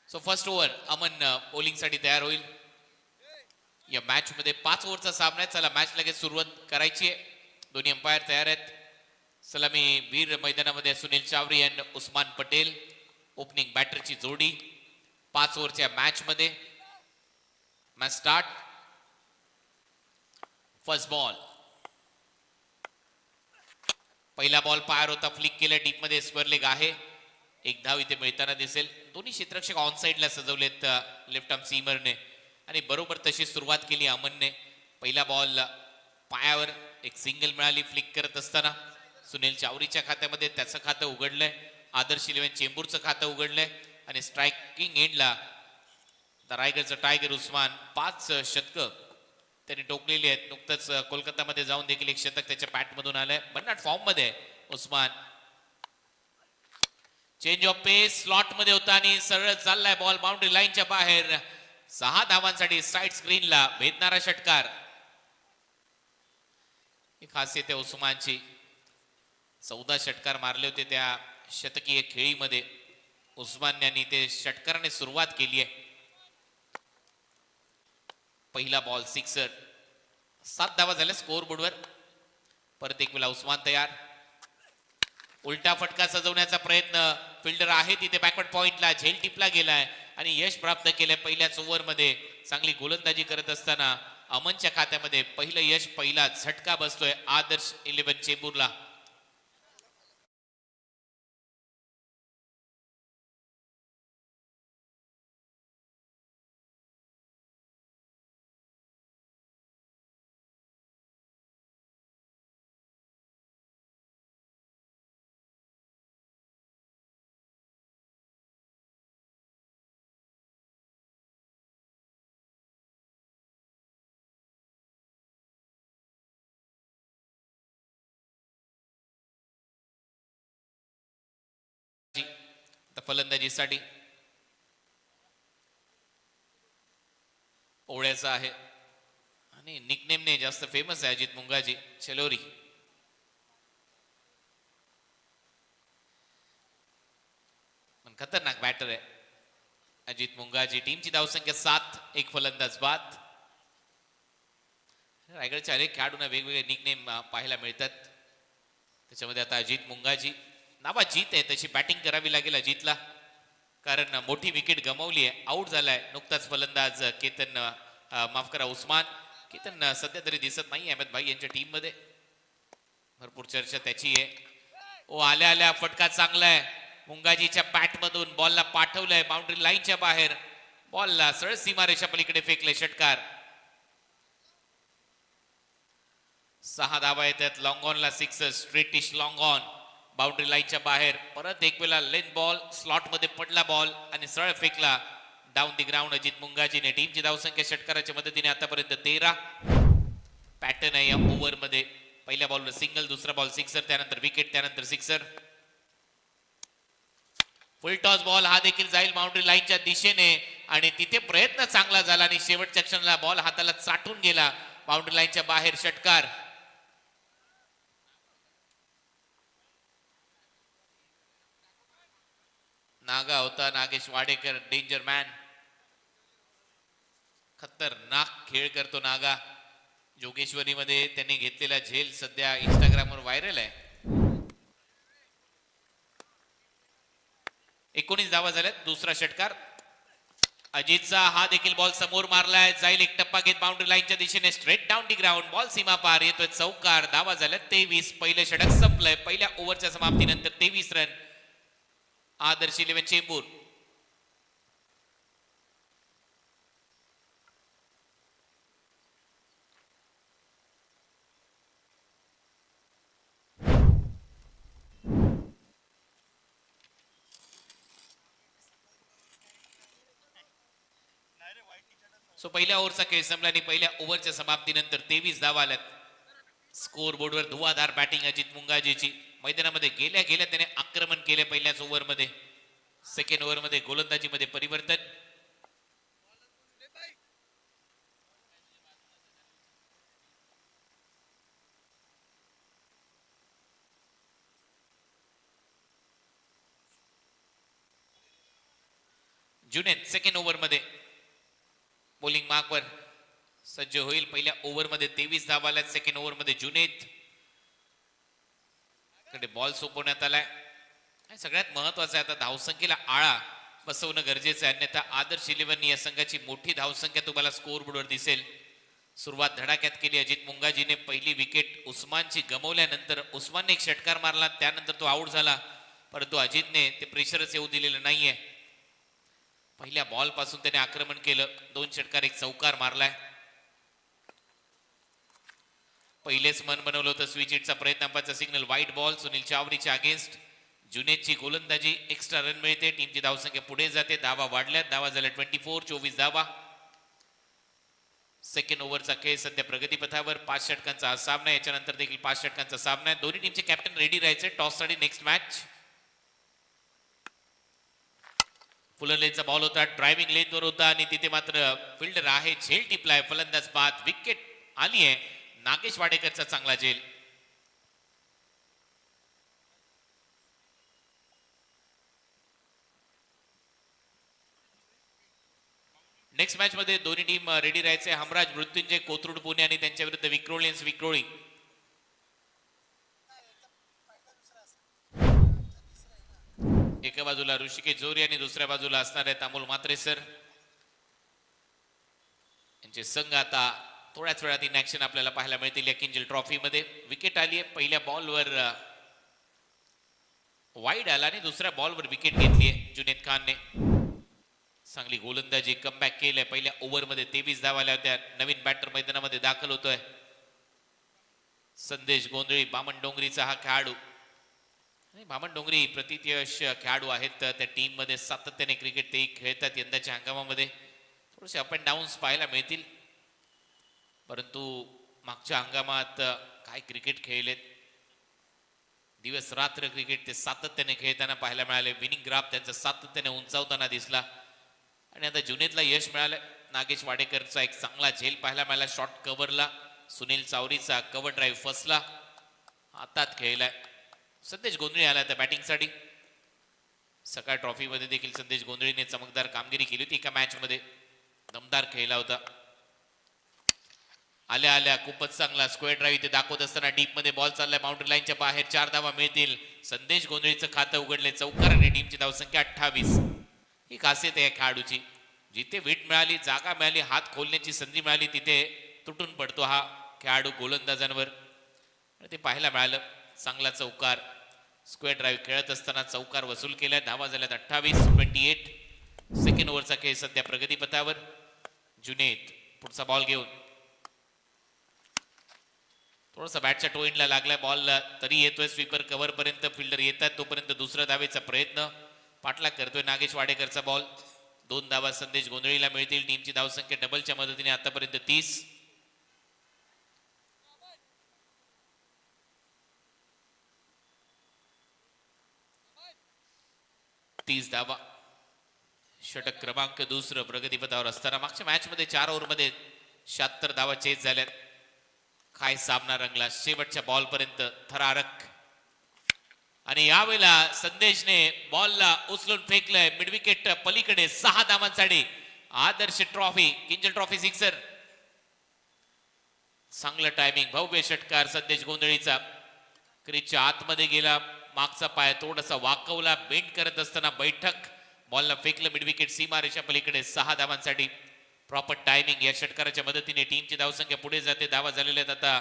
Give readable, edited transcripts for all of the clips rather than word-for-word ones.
So first over Aman bowling साठी तयार होईल. या मॅच मध्ये 5 ओव्हरचा सामना आहे. चला मॅच लगेच सुरुवात करायची आहे. दोन्ही अंपायर तयार आहेत. सलामी वीर मैदानामध्ये सुनील चावरी आणि उस्मान पटेल ओपनिंग बॅटरची जोडी 5 ओव्हरच्या मॅच मध्ये. Match start. First ball. पहिला बॉल पायर होता, फ्लिक केला डीप मध्ये, स्क्वेअर लेग आहे. एक धाव इथे मिळताना दिसेल. दोन्ही क्षेत्ररक्षक ऑन साइडला सजवलेत लेफ्ट आर्म सीमरने आणि बरोबर तशी सुरुवात केली अमनने. पहिला बॉल पायावर एक सिंगल मिळाली फ्लिक करत असताना. सुनील चावरीच्या खात्यामध्ये त्याचं खातं उघडलंय. आदर्श 11 चेंबूरचं खातं उघडलंय आणि स्ट्रायकिंग एंडला रायगडचं टायगर उस्मान 5 शतकं त्यांनी टोकलेली आहेत. नुकतंच कोलकातामध्ये जाऊन देखील एक शतक त्याच्या बॅटमधून आलंय. भन्नाट फॉर्म मध्ये Usman. Change of pace slot मध्ये होता आणि सरळ चाललाय बॉल बाउंड्री लाईनच्या बाहेर. 6 धावांसाठी साइड स्क्रीनला भेदणारा षटकार. ही खासियत आहे उस्मानची. 14 षटकार मारले होते त्या शतकीय खेळीमध्ये. उस्मान यांनी ते षटकाराने सुरुवात केली आहे. पहिला बॉल सिक्सर. 7 धावा झाल्या स्कोर बोर्डवर. परत एक वेळा उस्मान तयार. उलटा फटका सजवण्याचा प्रयत्न. फिल्डर आहे तिथे बॅकवर्ड पॉइंटला. झेल टिपला गेलाय आणि यश प्राप्त केलंय. पहिल्याच ओव्हरमध्ये चांगली गोलंदाजी करत असताना अमनच्या खात्यामध्ये पहिलं यश, पहिला झटका बसतोय आदर्श 11 चेंबूरला. फलंदाजीसाठी ओळ्याचा आहे आणि निकनेमने जास्त फेमस आहे अजित मुंगाजी चलोरी. पण खतरनाक बॅटर आहे अजित मुंगाजी. टीमची धावसंख्या 7, एक फलंदाज बाद. रायगडच्या अनेक खेळाडूंना वेगवेगळे निकनेम पाहायला मिळतात. त्याच्यामध्ये आता अजित मुंगाजी नावा जीत आहे. तशी बॅटिंग करावी लागेल अजितला, कारण मोठी विकेट गमावली आहे. आउट झालाय नुकताच फलंदाज केतन, माफ करा उस्मान. केतन सध्या तरी दिसत नाही अहमद भाई यांच्या टीम मध्ये. भरपूर चर्चा त्याची आहे. ओ आल्या आल्या फटका चांगला आहे. मुंगाजीच्या बॅट मधून बॉलला पाठवलंय बाउंड्री लाईनच्या बाहेर. बॉलला सरळ सीमारेषा पलीकडे फेकले षटकार. 6 धावा येतात. लॉंग ऑनला 6, स्ट्रेटिश लॉंग ऑन बाउंड्री लाईनच्या बाहेर. परत एक वेळा लेन बॉल स्लॉट मध्ये पडला बॉल आणि सरळ फेकला डाऊन दी ग्राउंड अजित मुंगाजीने. टीमची धावसंख्या षटकाराच्या मदतीने आतापर्यंत 13. पॅटर्न आहे या ओव्हर मध्ये. पहिल्या बॉलवर सिंगल, दुसरा बॉल सिक्सर, त्यानंतर विकेट, त्यानंतर सिक्सर. फुल टॉस बॉल हा देखील जाईल बाउंड्री लाईनच्या दिशेने आणि तिथे प्रयत्न चांगला झाला आणि शेवटच्या क्षणाला बॉल हाताला चाटून गेला बाउंड्री लाईनच्या बाहेर. षटकार. नागा होता नागेश वाडेकर, डेंजर मॅन. खतरनाक खेळ करतो नागा. जोगेश्वरी मध्ये त्यांनी घेतलेला झेल सध्या इंस्टाग्रामवर व्हायरल आहे. 19 धावा झाल्यात. दुसरा षटकार अजितचा. हा देखील बॉल समोर मारलाय. जाईल एक टप्पा घेत बाउंड्री लाईनच्या दिशेने straight down the ground. Ball सीमा पार येतोय चौकार. धावा झाल्यात 23. पहिलं षटक संपलंय. पहिल्या ओव्हरच्या समाप्तीनंतर 23 रन. आदर्श 11 चेंबूर. सो पहिल्या ओव्हरचा खेळ संपला आणि पहिल्या ओव्हरच्या समाप्तीनंतर 23 धावा आल्यात. स्कोर बोर्डवर धुवाधार बॅटिंग अजित मुंगाजीची. मैदानामध्ये गेल्या गेल्या त्याने आक्रमण केले पहिल्याच ओव्हरमध्ये. सेकंड ओव्हरमध्ये गोलंदाजीमध्ये परिवर्तन. जुनेद सेकंड ओव्हर मध्ये बॉलिंग मार्कवर सज्ज होईल. पहिल्या ओव्हर मध्ये 23 धावा आल्या. सेकंड ओव्हर मध्ये जुनेद कडे बॉल सोपवण्यात आलाय. सगळ्यात महत्वाचं आहे आता धावसंख्येला आळा बसवणं गरजेचं आहे, अन्यथा आदर्श 11 या संघाची मोठी धावसंख्या तुम्हाला स्कोअर बोर्डवर दिसेल. सुरुवात धडाक्यात केली अजित मुंगाजीने. पहिली विकेट उस्मानची गमावल्यानंतर उस्मानने एक षटकार मारला, त्यानंतर तो आउट झाला, परंतु अजितने ते प्रेशरच येऊ दिलेलं नाहीये. पहिल्या बॉल पासून त्याने आक्रमण केलं. 2 षटकार 1 चौकार मारलाय. पहिलेच मन बनवलं होतं. स्विच हिटचा प्रयत्न, अंपायरचा सिग्नल वाईट बॉल. सुनील चावरीच्या अगेन्स्ट जुनेदची गोलंदाजी. एक्स्ट्रा रन मिळते. टीमची धावसंख्या पुढे जाते. धावा वाढल्यात. धावा झाल्या 24. 24 धावा. सेकंड ओव्हरचा खेळ सध्या प्रगतीपथावर. 5 षटकांचा हा सामना. याच्यानंतर देखील 5 षटकांचा सामना आहे. दोन्ही टीमचे कॅप्टन रेडी राहायचे टॉस साठी नेक्स्ट मॅच. फुलर लेनचा बॉल होता, ड्रायव्हिंग लेनवर होता आणि तिथे मात्र फिल्डर आहे, झेल टिपलाय. फलंदाज बाद. विकेट आली आहे. नागेश वाडेकरचा चांगला झेल. नेक्स्ट मॅच मध्ये दोन्ही टीम रेडी राहायचे. हमराज मृत्युंजय कोथरूड पुणे आणि त्यांच्या विरुद्ध विक्रोलियन्स विक्रोळी. एका बाजूला ऋषिकेश जोरी आणि दुसऱ्या बाजूला असणार आहेत अमोल म्हात्रे सर. यांचे संघ आता थोड्याच वेळात इन ऍक्शन आपल्याला पाहायला मिळतील या किंजल ट्रॉफी मध्ये. विकेट आली आहे. पहिल्या बॉलवर वाईड आला आणि दुसऱ्या बॉलवर विकेट घेतली आहे जुनेद खानने. चांगली गोलंदाजी, कमबॅक केलंय. पहिल्या ओव्हर मध्ये 23 धावा आल्या होत्या. नवीन बॅटर मैदानामध्ये दाखल होतोय. संदेश गोंधळी बामण डोंगरीचा हा खेळाडू. बामण डोंगरी प्रतियश खेळाडू आहेत. त्या टीम मध्ये सातत्याने क्रिकेट ते खेळतात. यंदाच्या हंगामामध्ये थोडेसे अप अँड डाऊन्स पाहायला मिळतील, परंतु मागच्या हंगामात काय क्रिकेट खेळलेत. दिवस रात्र क्रिकेट ते सातत्याने खेळताना पाहायला मिळाले. विनिंग ग्राफ त्यांचा सातत्याने उंचावताना दिसला आणि आता जुनेदला यश मिळालं. नागेश वाडेकरचा एक चांगला झेल पाहायला मिळाला. शॉर्ट कव्हरला सुनील चावरीचा कव्हर ड्राईव्ह फसला, हातात खेळलाय. संदेश गोंधळी आला त्या बॅटिंगसाठी. सकाळ ट्रॉफीमध्ये देखील संदेश गोंधळीने चमकदार कामगिरी केली होती. एका मॅच मध्ये दमदार खेळला होता. आल्या आल्या खूपच चांगला स्क्वेअर ड्राईव्ह इथे दाखवत असताना डीप मध्ये बॉल चाललाय. बाउंड्री लाईनच्या बाहेर 4 धावा मिळतील. संदेश गोंधळीचं खातं उघडले. चौकार आणि टीमची धावसंख्या 28. ही खासियत आहे या खेळाडूची. जिथे विट मिळाली, जागा मिळाली, हात खोलण्याची संधी मिळाली, तिथे तुटून पडतो हा खेळाडू गोलंदाजांवर. ते पाहायला मिळालं. चांगला चौकार, स्क्वेअर ड्राईव्ह खेळत असताना चौकार वसूल केलाय. धावा झाल्यात 28. 28. सेकंड ओव्हरचा खेळ सध्या प्रगतीपथावर. जुनेद पुढचा बॉल घेऊन थोडासा बॅटच्या टोइनला लागलाय बॉल, तरी येतोय स्वीपर कव्हर पर्यंत. फिल्डर येतात तोपर्यंत दुसऱ्या धावेचा प्रयत्न. पाठलाग करतोय नागेश वाडेकरचा बॉल. 2 धावा संदेश गोंधळीला मिळतील. टीमची धावसंख्या डबलच्या मदतीने आतापर्यंत 30. 30 धावा. षटक क्रमांक 2 प्रगतीपथावर असताना मागच्या मॅच मध्ये 4 ओव्हर मध्ये 76 धावा चेस झाल्यात. काय सामना रंगला शेवटच्या बॉल पर्यंत थरारक. आणि यावेळेला संदेशने बॉलला उचलून फेकलंय मिडविकेट पलीकडे. 6 धावांसाठी आदर्श ट्रॉफी किंजल ट्रॉफी सिक्सर. चांगलं टायमिंग, भव्य षटकार संदेश गोंधळीचा. क्रीजच्या आतमध्ये गेला, मागचा पाय थोडासा वाकवला, बेंड करत असताना बैठक बॉलला फेकलं मिडविकेट सीमा रेषा पलीकडे. 6 धावांसाठी प्रॉपर टायमिंग. या षटकाराच्या मदतीने टीमची धावसंख्या पुढे जाते. धावा झालेल्या आहेत आता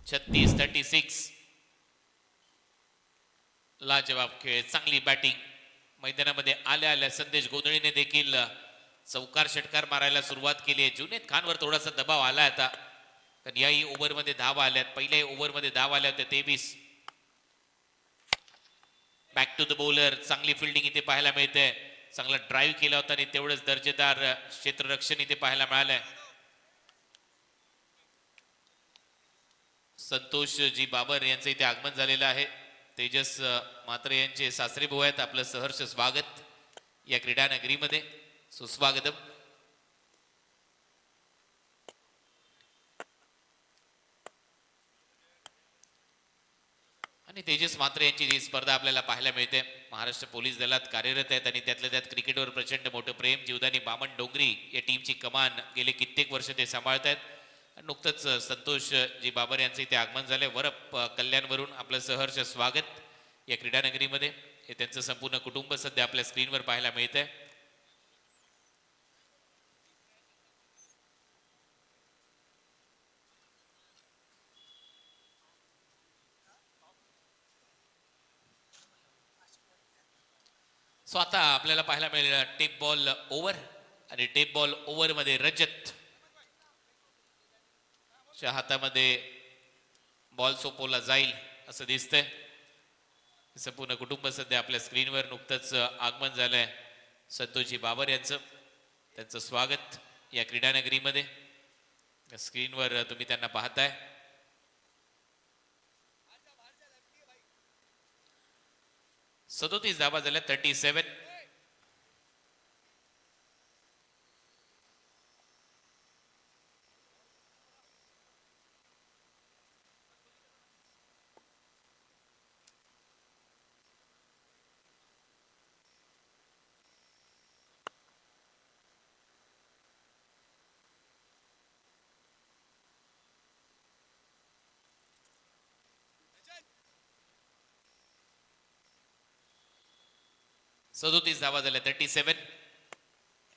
36. 36. लाजवाब खेळ, चांगली बॅटिंग. मैदानामध्ये आल्या आल्या संदेश गोंधळीने देखील चौकार षटकार मारायला सुरुवात केली आहे. जुनेद खानवर थोडासा दबाव आला आता, कारण याही ओव्हरमध्ये धावा आल्यात. पहिल्याही ओव्हरमध्ये धावा आल्या होत्या 23. Back to the bowler. चांगली फिल्डिंग इथे पाहायला मिळते. चांगला ड्राईव्ह केला होता आणि तेवढंच दर्जेदार क्षेत्ररक्षण इथे पाहायला मिळालंय. संतोष जी बाबर यांचं इथे आगमन झालेलं आहे. तेजस म्हात्रे यांचे सासरे भाऊ आहेत. आपलं सहर्ष स्वागत या क्रीडा नगरीमध्ये. सुस्वागतम. आणि आणि तेजस मात्र यांची ही स्पर्धा आपल्याला पाहायला मिळते. महाराष्ट्र पोलीस दलात कार्यरत आहेत आणि त्यातल्या त्यात क्रिकेटवर प्रचंड मोठं प्रेम. जीवदानी बामण डोंगरी या टीमची कमान गेले कित्येक वर्ष ते सांभाळत आहेत. नुकतंच संतोष जी बाबर यांचे इथे आगमन झाले वरप कल्याणवरून. आपलं सहर्ष स्वागत या क्रीडानगरीमध्ये. हे त्यांचं संपूर्ण कुटुंब सध्या आपल्या स्क्रीनवर पाहायला मिळतंय. सो आता आपल्याला पाहायला मिळेल टेप बॉल ओव्हर आणि टेप बॉल ओव्हर मध्ये रजत च्या हातामध्ये बॉल सोपवला जाईल असं दिसतंय. संपूर्ण कुटुंब सध्या आपल्या स्क्रीनवर. नुकतंच आगमन झालंय संतोषजी बाबर यांचं. त्यांचं स्वागत या क्रीडानगरीमध्ये. स्क्रीनवर तुम्ही त्यांना पाहताय. 37 धावा झाल्या. 37. धावा झाल्या. 37.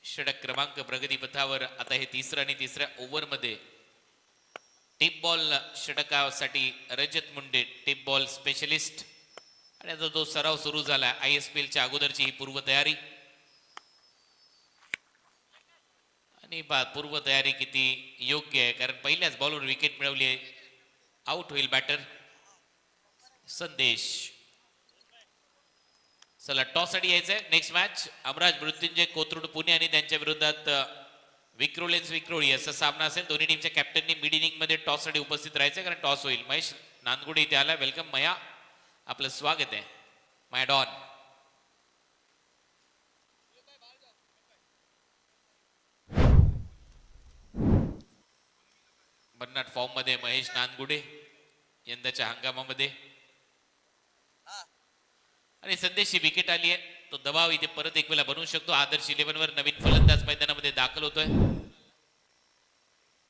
षटक क्रमांक प्रगतीपथावर. आता हे तिसरं आणि तिसऱ्या ओव्हरमध्ये टेप बॉल षटकासाठी रजत मुंडे टेप बॉल स्पेशलिस्ट. आणि आता तो सराव सुरू झाला. ISPL च्या अगोदरची ही पूर्वतयारी. आणि पूर्वतयारी किती योग्य आहे, कारण पहिल्याच बॉलवर विकेट मिळवली आहे. आउट होईल बॅटर संदेश. चला टॉस साठी यायचंय. नेक्स्ट मॅच अमराज मृत्युंजय कोथरूड पुणे आणि त्यांच्या विरोधात विक्रोलेन्स विक्रोळी असा सामना असेल. दोन्ही टीमच्या कॅप्टननी मिड इनिंग मध्ये टॉस साठी उपस्थित राहायचंय, कारण टॉस होईल. महेश नांदगुडे इथे आला. वेलकम मया, आपलं स्वागत आहे माय डॉन. बन्नाट फॉर्म मध्ये महेश नांदगुडे यंदाच्या हंगामामध्ये. आणि संदेशची विकेट आली आहे. तो दबाव इथे परत एक वेळा बनवू शकतो. आदर्श 11 वर नवीन फलंदाज मैदानामध्ये दाखल होतोय.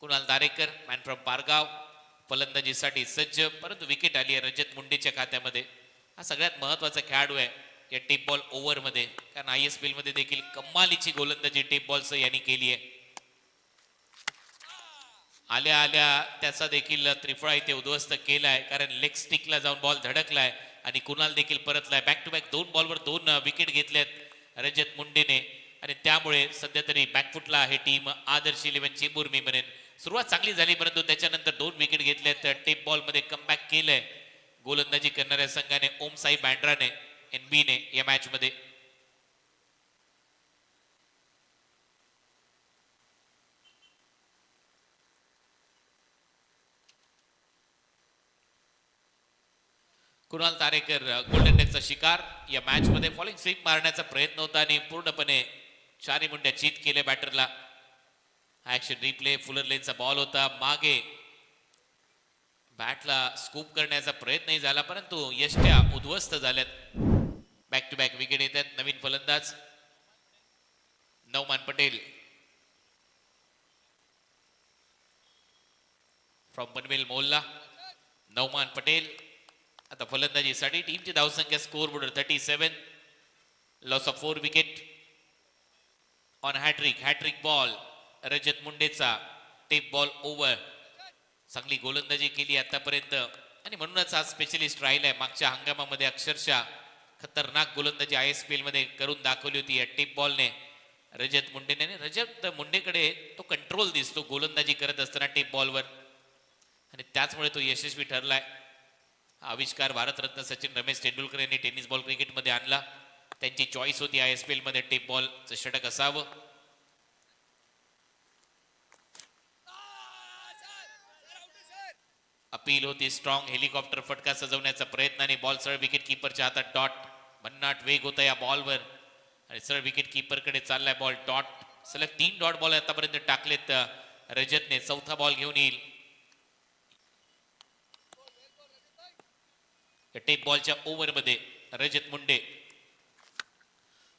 कुणाल दारेकर मॅन फ्रॉम पारगाव फलंदाजीसाठी सज्ज. परंतु विकेट आली आहे रजत मुंडेच्या खात्यामध्ये. हा सगळ्यात महत्वाचा खेळाडू आहे या टेप बॉल ओव्हर मध्ये, कारण ISPL मध्ये देखील कमालीची गोलंदाजी टेप बॉलसह यांनी केली आहे. आल्या आल्या त्याचा देखील त्रिफळा इथे उद्ध्वस्त केलाय, कारण लेग स्टिकला जाऊन बॉल धडकलाय आणि कुणाल देखील परतलाय. बॅक टू बॅक 2 बॉलवर 2 विकेट घेतल्यात रजत मुंडेने. आणि त्यामुळे सध्या तरी बॅकफुटला हे टीम आदर्श 11 चेंबूर मी म्हणेन. सुरुवात चांगली झाली, परंतु त्याच्यानंतर 2 विकेट घेतल्यात. टेप बॉल मध्ये कमबॅक केलंय गोलंदाजी करणाऱ्या संघाने ओम साई बँड्राने NB ने या मॅच मध्ये. कुणाल तारेकर गोल्डन डेकचा शिकार या मॅच मध्ये. फॉलिंग स्वीप मारण्याचा प्रयत्न होता आणि पूर्णपणे 4 मुंड्या चीत केले बॅटरला. Action replay. फुलर लेनचा बॉल होता मागे. बॅटला स्कूप करण्याचा प्रयत्नही झाला, परंतु यष्ट्या उद्ध्वस्त झाल्यात. बॅक टू बॅक विकेट येतात. नवीन फलंदाज नौमान पटेल फ्रॉम पनवेल मोहल्ला. नौमान पटेल आता फलंदाजीसाठी. टीमची धावसंख्या score border 37. Loss of 4 wicket on hat trick ball Rajat मुंडेचा. Tape ball over. चांगली गोलंदाजी केली आतापर्यंत आणि म्हणूनच हा स्पेशलिस्ट राहिलाय. मागच्या हंगामामध्ये अक्षरशः खतरनाक गोलंदाजी ISPL मध्ये करून दाखवली होती या टेप बॉलने रजत मुंडेने. रजत मुंडेकडे तो कंट्रोल दिसतो गोलंदाजी करत असताना टेप बॉलवर, आणि त्याचमुळे तो यशस्वी ठरलाय. आविष्कार भारतरत्न सचिन रमेश तेंडुलकर यांनी टेनिस बॉल क्रिकेटमध्ये आणला. त्यांची चॉईस होती ISPL मध्ये टेप बॉलचं षटक असावं. अपील होती स्ट्रॉंग. हेलिकॉप्टर फटका सजवण्याचा प्रयत्न आणि बॉल सरळ विकेट कीपरच्या हातात. डॉट. भन्नाट वेग होता या बॉलवर आणि सरळ विकेट कीपर कडे चाललाय बॉल. डॉट. सलग 3 डॉट बॉल आतापर्यंत टाकलेत रजतने. चौथा बॉल घेऊन येईल. टेप बॉलच्या ओव्हरमध्ये रजत मुंडे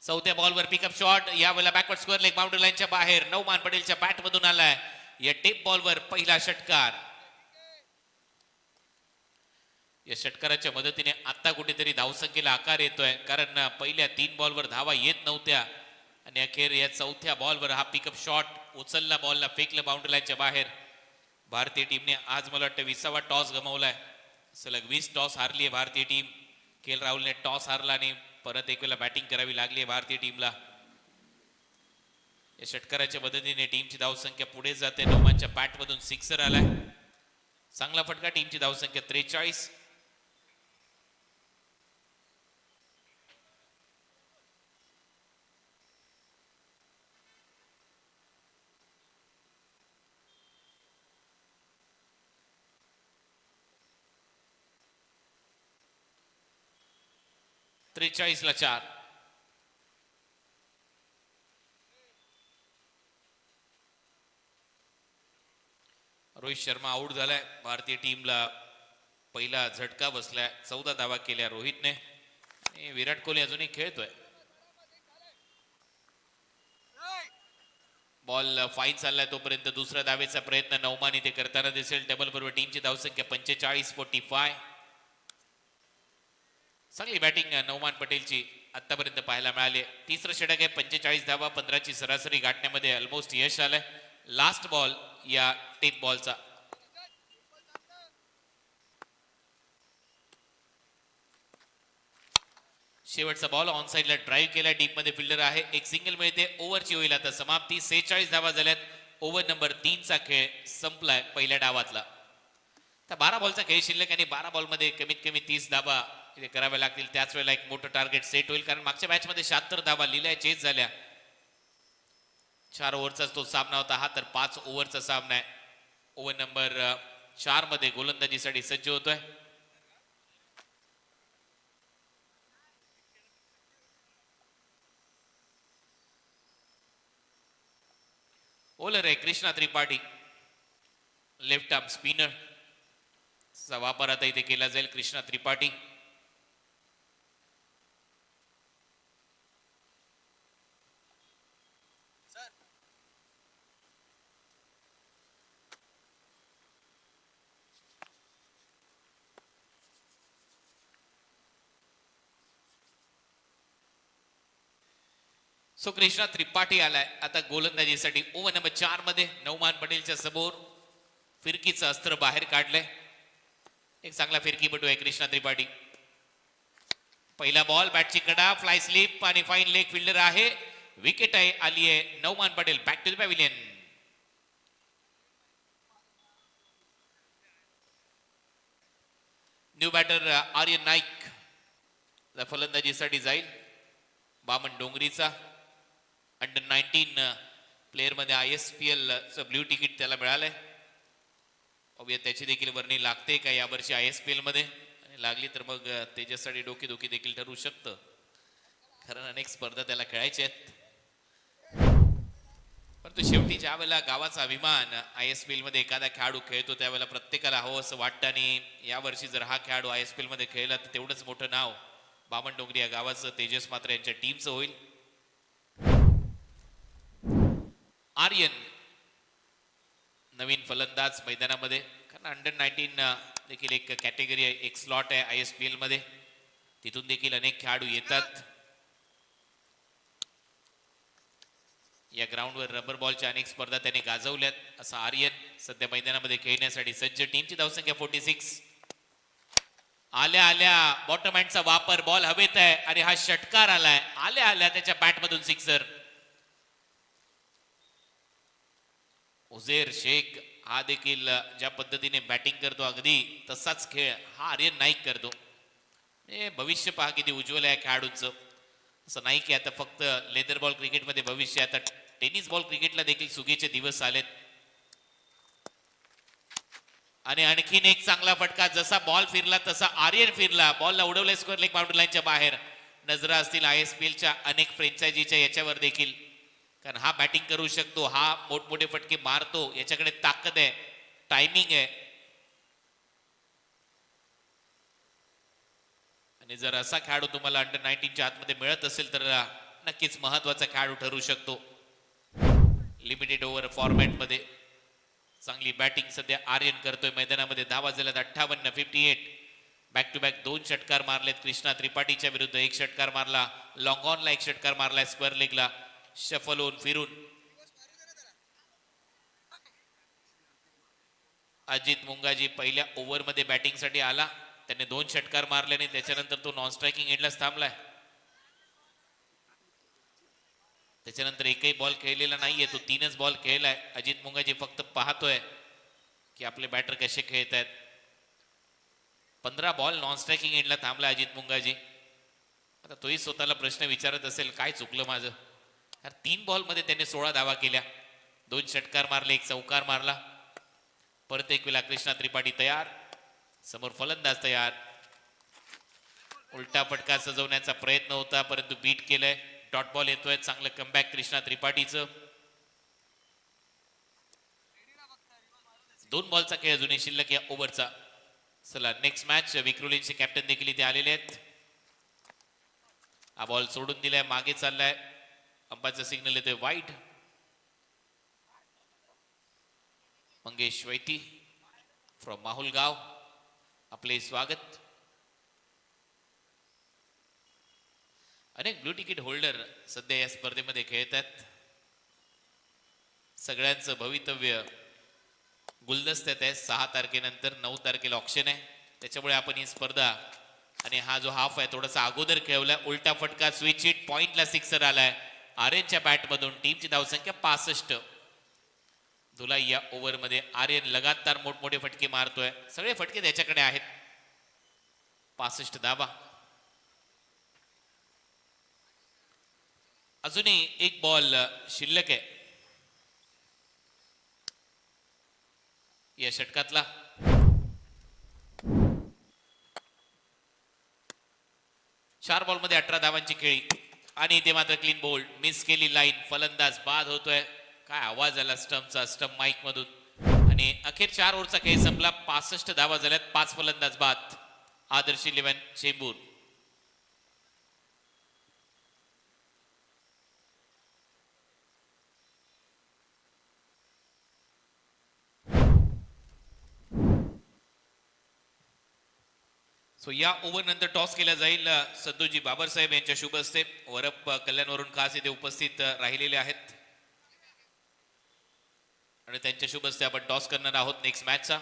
चौथ्या बॉलवर पिकअप शॉट, यावेळेला बॅकवर्ड स्क्वेअर लेग बाउंड्री लाईनच्या बाहेर नौमान पटेलच्या बॅट मधून आलाय. या टेप बॉलवर पहिला षटकार. या षटकाराच्या मदतीने आता कुठेतरी धावसंख्येला आकार येतोय, कारण पहिल्या 3 बॉलवर धावा येत नव्हत्या आणि अखेर या चौथ्या बॉलवर हा पिकअप शॉट उचलला, बॉलला फेकलं बाउंड्री लाईनच्या बाहेर. भारतीय टीमने आज मला वाटतं 20वा टॉस गमावलाय. सलग 20 टॉस हारली आहे भारतीय टीम. के एल राहुलने टॉस हारला आणि परत एक वेळेला बॅटिंग करावी लागली आहे भारतीय टीमला. या षटकाराच्या मदतीने टीमची धावसंख्या पुढे जाते. नौमानच्या बॅटमधून सिक्सर आलाय, चांगला फटका. टीमची धावसंख्या 43. ला 4. रोहित शर्मा आउट झालाय. भारतीय टीमला पहिला झटका बसलाय. 14 धावा केल्या रोहितने. विराट कोहली अजूनही खेळतोय. बॉल फाईन चाललाय तोपर्यंत दुसऱ्या धावेचा प्रयत्न नौमान इथे करताना दिसेल. डबल बरोबर टीमची धावसंख्या 45-45. चांगली बॅटिंग नौमान पटेलची आतापर्यंत पाहायला मिळाली. तिसरं षटक आहे. 45 धावा 15ची सरासरी गाठण्यामध्ये ऑलमोस्ट यश आलंय. लास्ट बॉल या टेप बॉलचा. शेवटचा बॉल ऑन साइडला ड्राईव्ह केला. डीप मध्ये फिल्डर आहे. एक सिंगल मिळते. ओव्हरची होईल आता समाप्ती. 46 धावा झाल्यात. ओव्हर नंबर 3 चा खेळ संपलाय पहिल्या डावातला. तर 12 बॉलचा खेळ शिल्लक आणि 12 बॉलमध्ये कमीत कमी 30 धावा इथे कराव्या लागतील. त्याच वेळेला एक मोठं टार्गेट सेट होईल, कारण मागच्या मॅच मध्ये 76 धावा लिहिल्या चेस झाल्या. 4 ओव्हरचाच तो सामना होता हा, तर 5 ओव्हरचा सामना आहे. ओव्हर नंबर 4 मध्ये गोलंदाजीसाठी सज्ज होतोय. बॉलर आहे Krishna Tripathi, left arm spinner चा वापर आता इथे केला जाईल. कृष्णा त्रिपाठी कृष्णा त्रिपाठी आलाय आता गोलंदाजीसाठी. ओव्हर नंबर 4 मध्ये नौमान पटेलच्या समोर फिरकीचं अस्त्र बाहेर काढलंय. एक चांगला फिरकीपटू आहे कृष्णा त्रिपाठी. पहिला बॉल, बॅटची कडा, फ्लाय स्लिप आणि फाईन लेग फिल्डर आहे. विकेट आहे आली आहे. Nauman Patel back to the pavilion. New batter Aryan Naik फलंदाजीसाठी जाईल. बामन डोंगरीचा अंडर 19 प्लेअर मध्ये ISPL चं ब्ल्यू तिकीट त्याला मिळालंय. त्याची देखील वर्णी लागते का यावर्षी ISPL मध्ये, लागली तर मग त्याच्यासाठी डोकेदुखी देखील ठरू शकतं, कारण अनेक स्पर्धा त्याला खेळायच्या आहेत. परंतु शेवटी ज्या वेळेला गावाचा अभिमान ISPL मध्ये एखादा खेळाडू खेळतो त्यावेळेला प्रत्येकाला हवं असं वाटतं. आणि यावर्षी जर हा खेळाडू ISPL मध्ये खेळला तर तेवढंच मोठं नाव बामन डोंगरी या गावाचं, तेजस मात्र यांच्या टीमचं होईल. आर्यन नवीन फलंदाज मैदानामध्ये, कारण अंडर 19 देखील एक कॅटेगरी आहे, एक स्लॉट आहे ISPL मध्ये, तिथून देखील अनेक खेळाडू येतात. या ग्राउंडवर रबर बॉलच्या अनेक स्पर्धा त्याने गाजवल्यात. असा आर्यन सध्या मैदानामध्ये खेळण्यासाठी सज्ज. टीमची धावसंख्या 46. आल्या आल्या बॉटम हँडचा वापर, बॉल हवेत आहे आणि हा षटकार आलाय. आल्या आल्या त्याच्या बॅटमधून सिक्सर. उझेर शेख हा देखील ज्या पद्धतीने बॅटिंग करतो अगदी तसाच खेळ हा आर्यन नाईक करतो. भविष्य पहा किती उज्ज्वल आहे खेळाडूंचं. असं नाही की आता फक्त लेदर बॉल क्रिकेटमध्ये भविष्य, आता टेनिस बॉल क्रिकेटला देखील सुगीचे दिवस आलेत. आणि आणखीन एक चांगला फटका, जसा बॉल फिरला तसा आर्यन फिरला. बॉलला उडवले स्क्वेअर लेग बाउंड्री लाईनच्या बाहेर. नजरा असतील ISPLच्या अनेक फ्रँचायझीच्या याच्यावर देखील, कारण हा बॅटिंग करू शकतो, हा मोठमोठे फटके मारतो, याच्याकडे ताकद आहे, टायमिंग आहे. आणि जर असा खेळाडू तुम्हाला अंडर 19च्या आतमध्ये मिळत असेल तर नक्कीच महत्वाचा खेळाडू ठरू शकतो. लिमिटेड ओव्हर फॉर्मॅटमध्ये चांगली बॅटिंग सध्या आर्यन करतोय मैदानामध्ये. धावा झाल्यात 58, 58. बॅक टू बॅक 2 षटकार मारलेत कृष्णा त्रिपाठीच्या विरुद्ध. 1 षटकार मारला लॉंग ऑनला, 1 षटकार मारलाय स्क्वेअर लेगला शफल होऊन फिरून. अजित मुंगाजी पहिल्या ओव्हरमध्ये बॅटिंगसाठी आला. त्याने 2 षटकार मारले आणि त्याच्यानंतर तो नॉन स्ट्रायकिंग एंडलाच थांबलाय. त्याच्यानंतर एकही बॉल खेळलेला नाहीये, तो 3च बॉल खेळलाय. अजित मुंगाजी फक्त पाहतोय की आपले बॅटर कसे खेळत आहेत. 15 बॉल नॉन स्ट्रायकिंग एंडला थांबला अजित मुंगाजी. आता तोही स्वतःला प्रश्न विचारत असेल, काय चुकलं माझं यार. 3 बॉल मध्ये त्याने 16 धावा केल्या, 2 षटकार मारले, 1 चौकार मारला. परत एक वेळा कृष्णा त्रिपाठी तयार, समोर फलंदाज तयार. उलटा फटका सजवण्याचा प्रयत्न होता परंतु बीट केलंय. डॉट बॉल येतोय. चांगलं कमबॅक कृष्णा त्रिपाठीचं. 2 बॉलचा खेळ अजूनही शिल्लक या ओव्हरचा. चला नेक्स्ट मॅच. विक्रोलींचे कॅप्टन देखील इथे आलेले आहेत. हा बॉल सोडून दिलाय, मागे चाललाय. अंपायरचा सिग्नल येतोय wide. Mangesh Vaiti from Mahulgaon, आपले स्वागत. अनेक ब्लू तिकीट होल्डर सध्या या स्पर्धेमध्ये खेळतात. सगळ्यांचं भवितव्य गुलदस्त्यात आहे. 6 तारखेनंतर 9 तारखेला ऑक्शन आहे. त्याच्यामुळे आपण ही स्पर्धा आणि हा जो हाफ आहे थोडासा अगोदर खेळवलाय. उलटा फटका स्विच हिट, पॉइंटला सिक्सर आलाय आर्यनच्या बॅटमधून. टीमची धावसंख्या 65. धुलाई या ओव्हरमध्ये आर्यन लगातार मोठमोठे फटके मारतोय. सगळे फटके त्याच्याकडे आहेत. 65 धावा. अजूनही 1 बॉल शिल्लक आहे या षटकातला. चार बॉल मध्ये 18 धावांची खेळी आणि इथे मात्र क्लीन बोल्ड. मिस केली लाईन. फलंदाज बाद होतोय. काय आवाज आला स्टंपचा, स्टंप माईक मधून. आणि अखेर 4 ओव्हरचा खेळ संपला. 65 धावा झाल्यात, 5 फलंदाज बाद. आदर्श 11 चेंबूर. सो या ओव्हर नंतर टॉस केला जाईल. सद्दूजी बाबरसाहेब यांच्या शुभ हस्ते. वरप कल्याणवरून खास इथे उपस्थित राहिलेले आहेत आणि त्यांच्या शुभ हस्ते आपण टॉस करणार आहोत नेक्स्ट मॅचचा.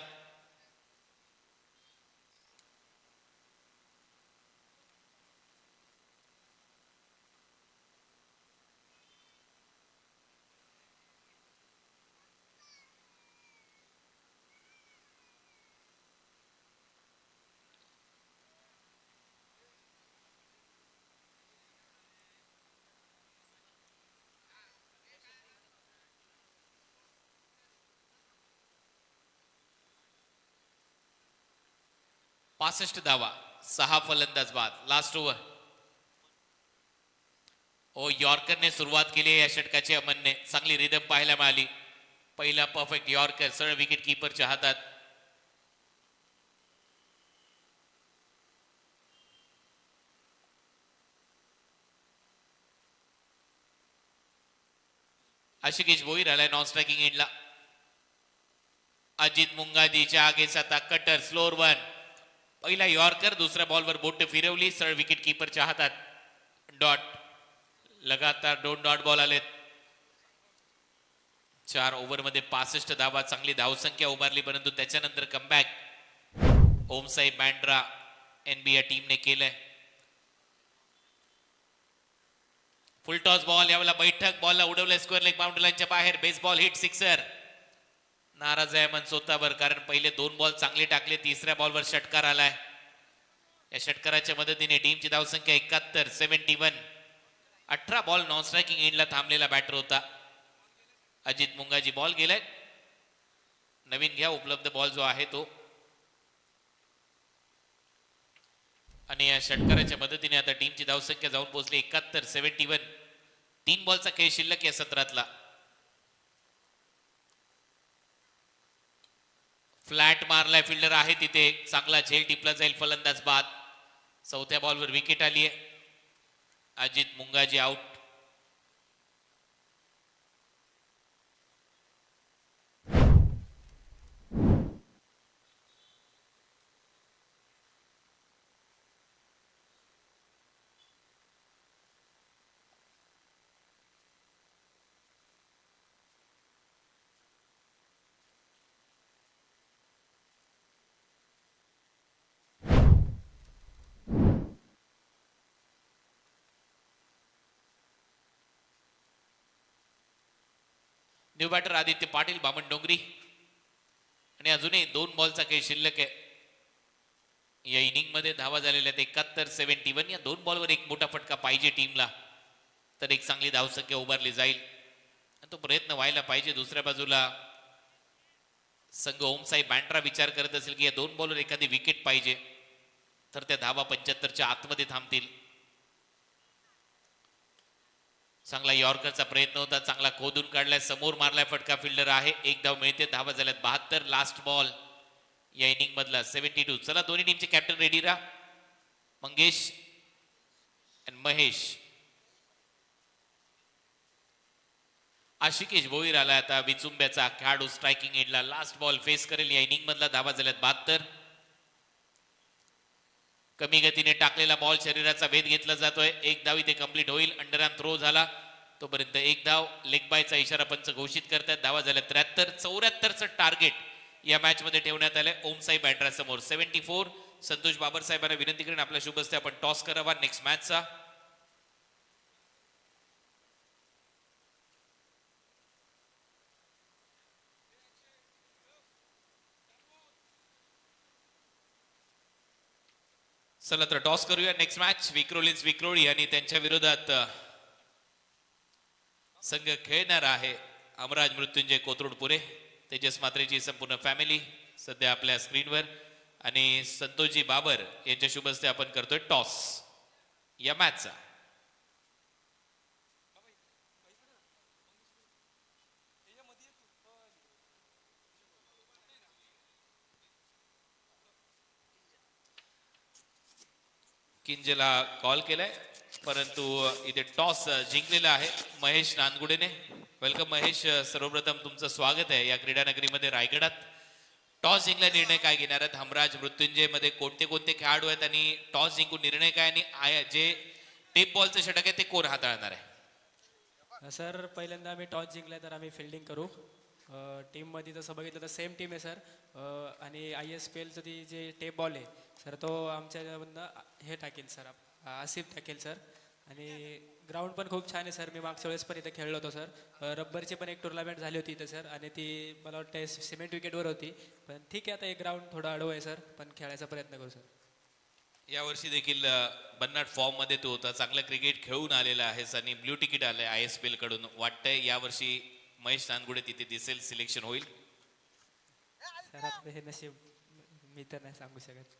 पासष्ट धावा, 6 फलंदाज बाद. Last over. ओ यॉर्करने सुरुवात केली या षटकाची. अमनने चांगली रिदम पाहायला मिळाली. पहिला परफेक्ट यॉर्कर सरळ विकेट कीपरच्या हातात. आशिकेश भोईर आलाय नॉन स्ट्रायकिंग एंडला. अजित मुंगादीच्या आगेचा कटर स्लोअर 1. पहिला यॉर्कर, दुसऱ्या बॉलवर बोट फिरवली, सरळ विकेट कीपरच्या हातात. डॉट. लगातार 2 डॉट बॉल आलेत. 4 ओव्हरमध्ये 65 धावा. चांगली धावसंख्या उभारली परंतु त्याच्यानंतर कमबॅक ओमसाई बँड्रा एनबी या टीमने केलंय. फुल टॉस बॉल यावेळेला बैठक. बॉलला उडवलंय स्क्वेअर लेग बाउंड्री लाईनच्या बाहेर. Baseball hit, sixer. नाराज आहे मन स्वतःवर कारण पहिले 2 बॉल चांगले टाकले. तिसऱ्या बॉलवर षटकार आलाय. या षटकाराच्या मदतीने टीमची धावसंख्या 71, 71. 18 बॉल नॉन स्ट्रायकिंग एंडला थांबलेला बॅटर होता अजित मुंगाजी. बॉल गेलाय. नवीन घ्या उपलब्ध बॉल जो आहे तो. आणि या षटकाराच्या मदतीने आता टीमची धावसंख्या जाऊन पोहोचली 71, 71. 3 बॉलचा खेळ शिल्लक या सत्रातला. फ्लॅट मारलाय, फिल्डर आहे तिथे. चांगला झेल टिपला जाईल. फलंदाज बाद. चौथ्या बॉलवर विकेट आली आहे. Ajit Mungaji out. New batter Aditya Patil, Baman Dongri. आणि अजूनही 2 बॉलचा खेळ शिल्लक आहे. या इनिंग मध्ये धावा झालेल्या आहेत 71-71. या 2 बॉलवर एक मोठा फटका पाहिजे टीमला, तर एक चांगली धावसंख्या उभारली जाईल. तो प्रयत्न व्हायला पाहिजे. दुसऱ्या बाजूला संघ ओमसाई बँड्रा विचार करत असेल की या 2 बॉलवर एखादी विकेट पाहिजे, तर त्या धावा 75च्या आतमध्ये थांबतील. चांगला यॉर्करचा प्रयत्न होता, चांगला खोदून काढलाय, समोर मारलाय फटका. फिल्डर आहे, एक धाव मिळते. धावा झाल्यात 72. लास्ट बॉल या इनिंग मधला 72. चला दोन्ही टीमचे कॅप्टन रेडी राहा. मंगेश आणि महेश. आशिकेश भोईर आला आता विचुंब्याचा खेळाडू स्ट्रायकिंग एंडला. लास्ट बॉल फेस करेल या इनिंग मधला. धावा झाल्यात 72. कमी गतीने टाकलेला बॉल शरीराचा वेध घेतला जातोय. एक धाव इथे कंप्लीट होईल. अंडरआर्म थ्रो झाला तोपर्यंत एक धाव. लेग बायचा इशारा पंच घोषित करतात. धावा झाल्या 73. 74चं टार्गेट या मॅच मध्ये ठेवण्यात आलंय ओमसाई बॅट्रा समोर. 74. संतोष बाबर साहेबांना विनंती करेन आपल्या शुभ हस्ते आपण टॉस करावा नेक्स्ट मॅचचा. चला तर टॉस करूया. नेक्स्ट मॅच विक्रोलीन्स विक्रोळी आणि त्यांच्या विरोधात संघ खेळणार आहे अमराज मृत्युंजय कोथरूडपुरे. तेजस मात्रेची संपूर्ण फॅमिली सध्या आपल्या स्क्रीनवर आणि संतोषजी बाबर यांच्या शुभ हस्ते आपण करतोय टॉस या मॅचचा. किंजला कॉल केलाय, परंतु इथे टॉस जिंकलेला आहे महेश नांदगुडेने. वेलकम महेश, सर्वप्रथम तुमचं स्वागत आहे या क्रीडा नगरीमध्ये रायगडात. टॉस जिंकला, निर्णय काय घेणार आहेत? हमराज मृत्युंजय मध्ये कोणते कोणते खेळाडू आहेत आणि टॉस जिंकून निर्णय काय आणि जे टेप बॉलचे षटक आहे ते कोण हाताळणार आहे? सर पहिल्यांदा आम्ही टॉस जिंकलाय तर आम्ही फिल्डिंग करू. टीममध्ये तसं बघितलं तर सेम टीम आहे सर. आणि ISPLचं ती जे टेप बॉल आहे सर तो आमच्यामधनं हे टाकेल सर, आसिफ टाकेल सर. आणि ग्राउंड पण खूप छान आहे सर. मी मागच्या वेळेस पण इथे खेळलो होतो सर. रब्बरची पण एक टुर्नामेंट झाली होती इथं सर आणि ती मला वाटतं सिमेंट विकेटवर होती. पण ठीक आहे, आता एक ग्राउंड थोडं अडव आहे सर, पण खेळायचा प्रयत्न करू सर. यावर्षी देखील बन्नाट फॉर्म मध्ये तो होता, चांगलं क्रिकेट खेळून आलेला आहेस आणि ब्ल्यू तिकीट आलंय ISPL कडून. वाटतंय यावर्षी महेश नानगुडे तिथे दिसेल, सिलेक्शन होईल? सर आता हे नशीब मी तर नाही सांगू शकत.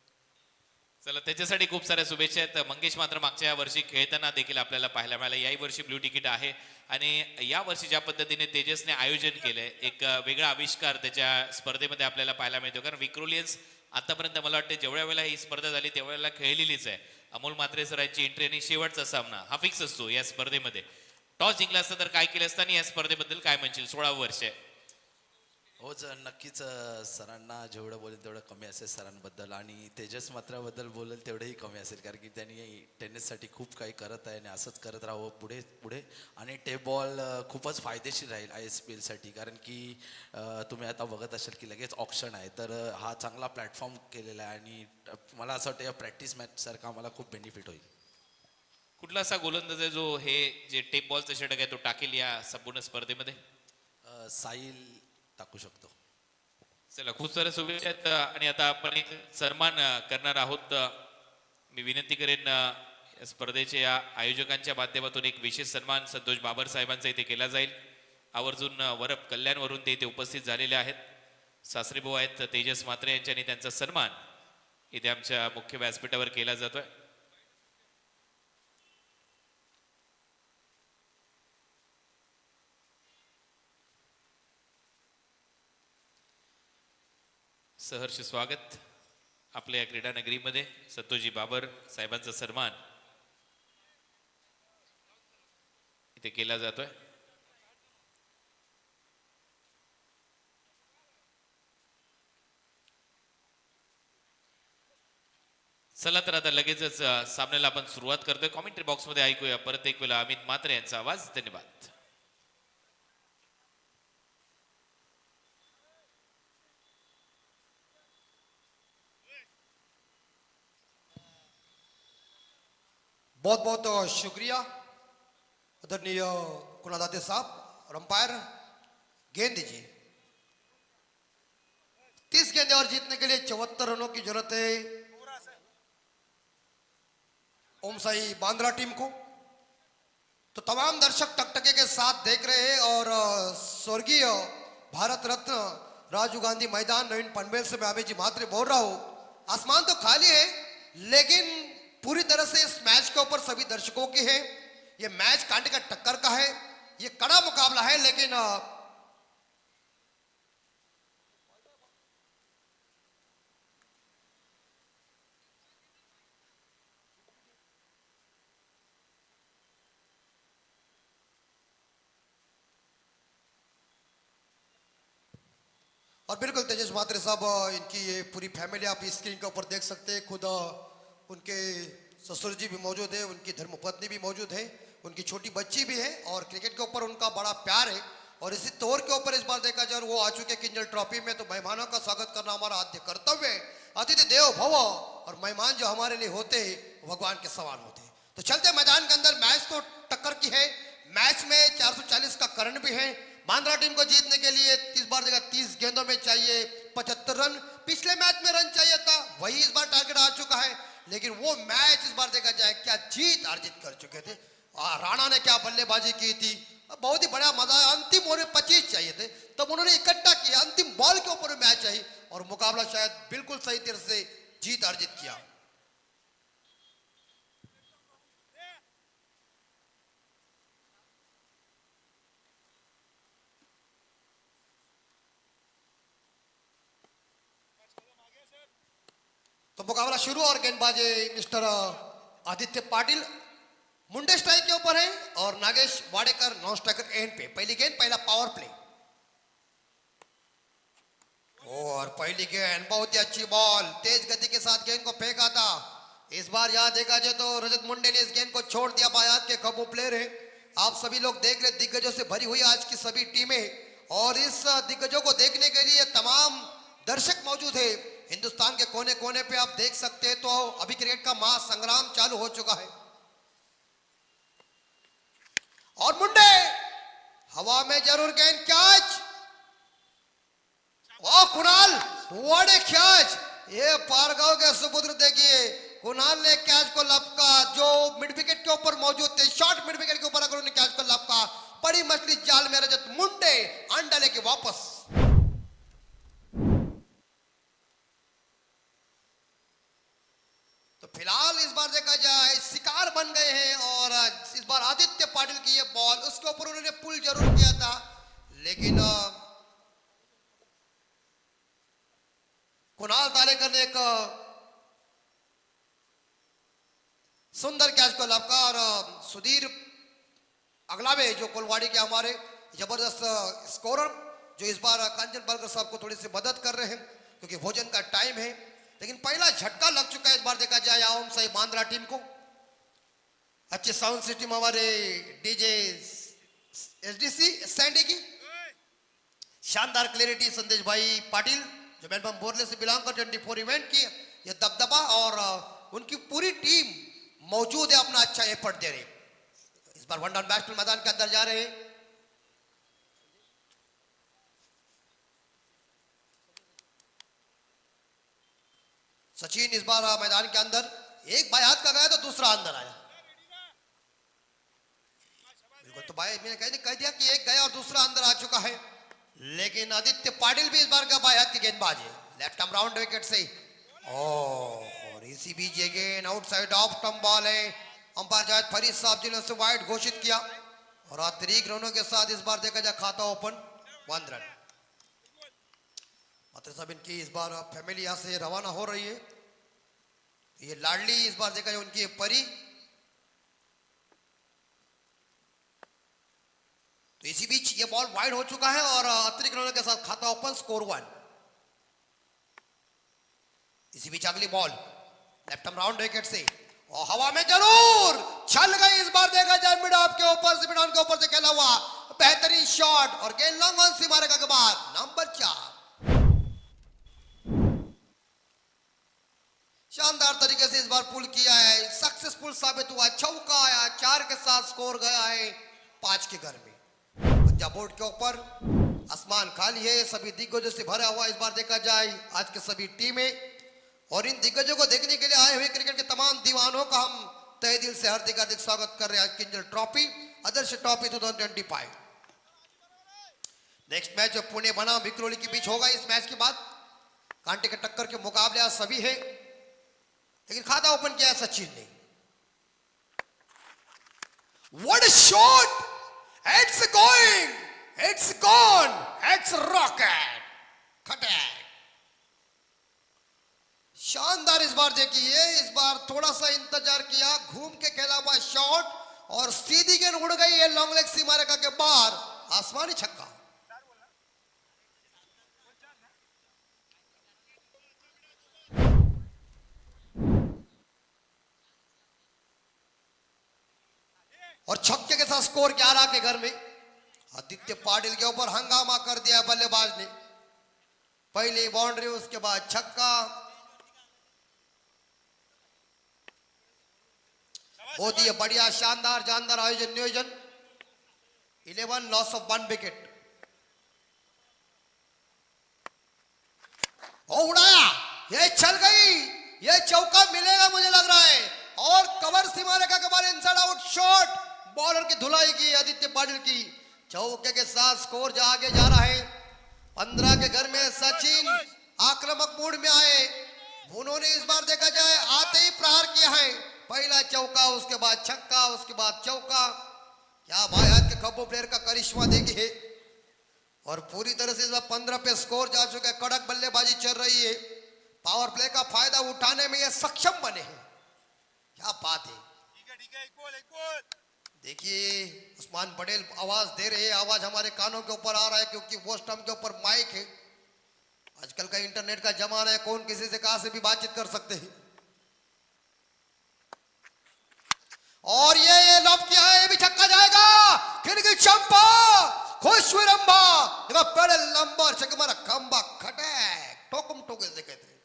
चला त्याच्यासाठी खूप साऱ्या शुभेच्छा आहेत. मंगेश मात्र मागच्या वर्षी खेळताना देखील आपल्याला पाहायला मिळालं. याही वर्षी ब्ल्यू तिकीट आहे आणि या वर्षी ज्या पद्धतीने तेजसने आयोजन केलंय एक वेगळा आविष्कार त्याच्या स्पर्धेमध्ये आपल्याला पाहायला मिळतो. कारण विक्रोलियन्स आतापर्यंत मला वाटतं जेवढ्या वेळेला ही स्पर्धा झाली तेवढ्या वेळेला खेळलेलीच आहे. अमोल म्हात्रे सरांची एंट्री आणि शेवटचा सामना हा फिक्स असतो या स्पर्धेमध्ये. टॉस जिंकला असता तर काय केलं असतं आणि या स्पर्धेबद्दल काय म्हणशील? 16 वर्ष आहे. हो नक्कीच. सरांना जेवढं बोलेल तेवढं कमी असेल सरांबद्दल, आणि तेजस मात्राबद्दल बोलेल तेवढंही कमी असेल, कारण की त्यांनी टेनिससाठी खूप काही करत आहे आणि असंच करत राहावं पुढे पुढे. आणि टेप बॉल खूपच फायदेशीर राहील ISPLसाठी, कारण की तुम्ही आता बघत असाल की लगेच ऑप्शन आहे, तर हा चांगला प्लॅटफॉर्म केलेला आहे आणि मला असं वाटतं या प्रॅक्टिस मॅचसारखा आम्हाला खूप बेनिफिट होईल. कुठला असा गोलंदाज आहे जो हे जे टेप बॉलचं षटक आहे तो टाकेल या संपूर्ण स्पर्धेमध्ये? साहिल टाकू शकतो. चला खूप साऱ्या शुभेच्छा आहेत आणि आता आपण एक सन्मान करणार आहोत. मी विनंती करेन या स्पर्धेच्या या आयोजकांच्या माध्यमातून एक विशेष सन्मान संतोष बाबर साहेबांचा इथे केला जाईल. आवर्जून वरप कल्याणवरून ते इथे उपस्थित झालेले आहेत. सासरेभाऊ आहेत तेजस म्हात्रे यांच्या आणि त्यांचा सन्मान इथे आमच्या मुख्य व्यासपीठावर केला जातोय. सहर्ष स्वागत. आपल्या क्रीडा नगरीमध्ये संतोषजी बाबर साहेबांचा सन्मान इथे केला जातोय. चला तर आता लगेचच सामन्याला आपण सुरुवात करतोय. कॉमेंट्री बॉक्स मध्ये ऐकूया परत एक वेळा अमित म्हात्रे यांचा आवाज. धन्यवाद. बहुत बहुत शुक्रिया आदरणीय कुणाल दाते साहब और अंपायर. गेंद दीजिए. 30 गेंदें और जीतने के लिए 74 रनों की जरूरत है ओम साई बांद्रा टीम को. तो तमाम दर्शक टकटके के साथ देख रहे हैं और स्वर्गीय भारत रत्न राजीव गांधी मैदान नवीन पनवेल से मैं अमित जी म्हात्रे बोल रहा हूं. आसमान तो खाली है लेकिन पूरी तरह से इस मैच के ऊपर सभी दर्शकों की है. ये मैच कांटे का टक्कर का है. ये कड़ा मुकाबला है लेकिन और बिल्कुल तेजस म्हात्रे साहब इनकी ये पूरी फैमिली आप स्क्रीन के ऊपर देख सकते हैं. खुद उनके ससुर जी भी मौजूद है, उनकी धर्मपत्नी भी मौजूद है, उनकी छोटी बच्ची भी है और क्रिकेट के ऊपर उनका बड़ा प्यार है. और इसी तौर के ऊपर इस बार देखा जाए वो आ चुके किंजल ट्रॉफी में. तो मेहमानों का स्वागत करना हमारा आद्य कर्तव्य है. अतिथि देव भव और मेहमान जो हमारे लिए होते हैं भगवान के समान होते हैं. तो चलते मैदान के अंदर. मैच तो टक्कर की है. मैच में 440 का करंट भी है. बांद्रा टीम को जीतने के लिए 30 बार जगह 30 गेंदों में चाहिए 75 रन. पिछले मैच में रन चाहिए था, वही इस बार टारगेट आ चुका है. लेकिन वो मैच इस बार देखा जाए क्या जीत अर्जित कर चुके थे. राणा ने क्या बल्लेबाजी की थी, बहुत ही बड़ा मजा. अंतिम ओवर में 25 चाहिए थे तब उन्होंने इकट्ठा किया. अंतिम बॉल के ऊपर मैच आई और मुकाबला शायद बिल्कुल सही तरह से जीत अर्जित किया. तो मुकाबला शुरू और गेंदबाजी मिस्टर आदित्य पाटिल मुंडे स्ट्राइक के ऊपर है और Nagesh Wadekar non striker end पे. पहली गेंद पहला पावर प्ले और पहली गेंद बहुत ही अच्छी बॉल. तेज गति के साथ गेंद को फेंका था. इस बार यहां देखा जाए तो रजत मुंडे ने इस गेंद को छोड़ दिया. बायात के कबू प्लेयर है. आप सभी लोग देख रहे दिग्गजों से भरी हुई आज की सभी टीमें और इस दिग्गजों को देखने के लिए तमाम दर्शक मौजूद है. हिंदुस्तान के कोने कोने पे आप देख सकते हैं. तो अभी क्रिकेट का महासंग्राम चालू हो चुका है और मुंडे हवा में जरूर गेंद catch. Oh Kunal what a catch. ये पारगांव के सुपुत्र देखिए कुणाल ने कैच को लपका जो मिड विकेट के ऊपर मौजूद थे. शॉर्ट मिड विकेट के ऊपर अगर उन्होंने कैच को लपका बड़ी मछली जाल में. रजत मुंडे अंडा लेके वापस. तो फिलहाल इस बार देखा जाए शिकार बन गए हैं और इस बार आदित्य पाटिल की ये बॉल उसके ऊपर उन्होंने पुल जरूर किया था लेकिन कुणाल तालेकर ने एक सुंदर कैच को लपका और सुधीर अगलावे जो कोलवाड़ी के हमारे जबरदस्त स्कोरर जो इस बार कांचन बलकर साहब को थोड़ी सी मदद कर रहे हैं क्योंकि भोजन का टाइम है. लेकिन पहला झटका लग चुका है इस बार देखा जाए ओम साई बांद्रा टीम को. अच्छे साउंड सिस्टम हमारे डीजे एसडीसी सैंडी की. शानदार क्लैरिटी संदेश भाई पाटिल जो मेलबर्न बोरले से बिलोंग कर 24 इवेंट की ये दबदबा और उनकी पूरी टीम मौजूद है. अपना अच्छा एफर्ट दे रहे. इस बार वन डाउन बैट्समैन मैदान के अंदर जा रहे हैं. सचिन इस बार मैदान के अंदर एक बाई हाथ का गया तो दूसरा अंदर आया. बिल्कुल तो भाई मैंने कह दिया कि एक गया और दूसरा अंदर आ चुका है. लेकिन आदित्य पाटिल भी इस बार का बाई हाथ की गेंदबाज है. लेफ्ट आर्म राउंड विकेट से और इसी बीच ये गेंद आउटसाइड ऑफ स्टंप बॉल है. अंपायर जायद फरीद साहब जी ने उसे वाइड घोषित किया और अतिरिक्त रनों के साथ इस बार देखा जाए खाता ओपन 1 रन. मात्र साहब इनकी इस बार फैमिली यहाँ से रवाना हो रही है ये लाडली इस बार देखा जाए उनकी ये परी। तो इसी बीच ये बॉल वाइड हो चुका है और अतिरिक्त रनों के साथ खाता ओपन, स्कोर 1। इसी बीच अगली ball left arm round wicket से और हवा में जरूर छल गई। इस बार देखा जाए मिड ऑफ के ऊपर से, मिड ऑन के ऊपर से खेला हुआ बेहतरीन शॉट और गेंद लॉन्ग ऑन से मारेगा के बाद नंबर 4। शानदार तरीके से इस बार पुल किया है, सक्सेसफुल साबित हुआ, चौका आया, 4 के साथ स्कोर गया है 5 के घर में। पंजाब बोर्ड के ऊपर आसमान खाली है, सभी दिग्गजों से भरा हुआ इस बार देखा जाए आज के सभी टीमें। और इन दिग्गजों को देखने के लिए आए हुए क्रिकेट के तमाम दीवानों का हम तहे दिल से हार्दिक स्वागत कर रहे हैं किंजल ट्रॉफी, आदर्श ट्रॉफी 2025। नेक्स्ट मैच जो पुणे बनाम विक्रोली के बीच होगा, इस मैच के बाद कांटे के टक्कर के मुकाबले आज सभी है, लेकिन खाता ओपन किया है सचिन ने। What a shot, it's going, it's gone, it's rocket, खटैक। शानदार इस बार देखिए, इस बार थोड़ा सा इंतजार किया, घूम के खेला हुआ शॉट और सीधी गेंद उड़ गई है लॉन्ग लेग सीमा रेखा के बाहर, आसमानी छक्का। और छक्के के साथ स्कोर 11 के घर में। आदित्य पाटिल के ऊपर हंगामा कर दिया बल्लेबाज ने, पहली बाउंड्री उसके बाद छक्का। बहुत ही बढ़िया शानदार जानदार आयोजन नियोजन। 11 लॉस ऑफ 1 विकेट। उड़ाया, ये चल गई, ये चौका मिलेगा मुझे लग रहा है। और कवर सीमा रेखा के बाद इनसाइड आउट शॉट, बॉलर की धुलाई की आदित्य पाटिल की, चौके के साथ स्कोर जा आगे जा रहा है 15 के घर में। सचिन आक्रामक मूड में आए, उन्होंने इस बार देखा जाए आते ही प्रहार किया है, पहला चौका, उसके बाद छक्का, उसके बाद चौका। क्या भाई आज के खब्बो प्लेयर का करिश्मा देखिए। और पूरी तरह से इस बार 15 पे स्कोर जा चुका है, कड़क बल्लेबाजी चल रही है, पावर प्ले का फायदा उठाने में ये सक्षम बने हैं। क्या बात है। देखिए उस्मान पटेल आवाज दे रहे हैं, आवाज हमारे कानों के ऊपर आ रहा है क्योंकि वो स्टंप के ऊपर माइक है। आजकल का इंटरनेट का जमाना है, कौन किसी से कहां से भी बातचीत कर सकते हैं। और ये लॉब किया है, ये भी छक्का जाएगा, खिड़की चंपा, खुश विरंबा, देखो पेडल नंबर छक्का मारा, खंबा खटैक, टोकम टोके से कहते हैं।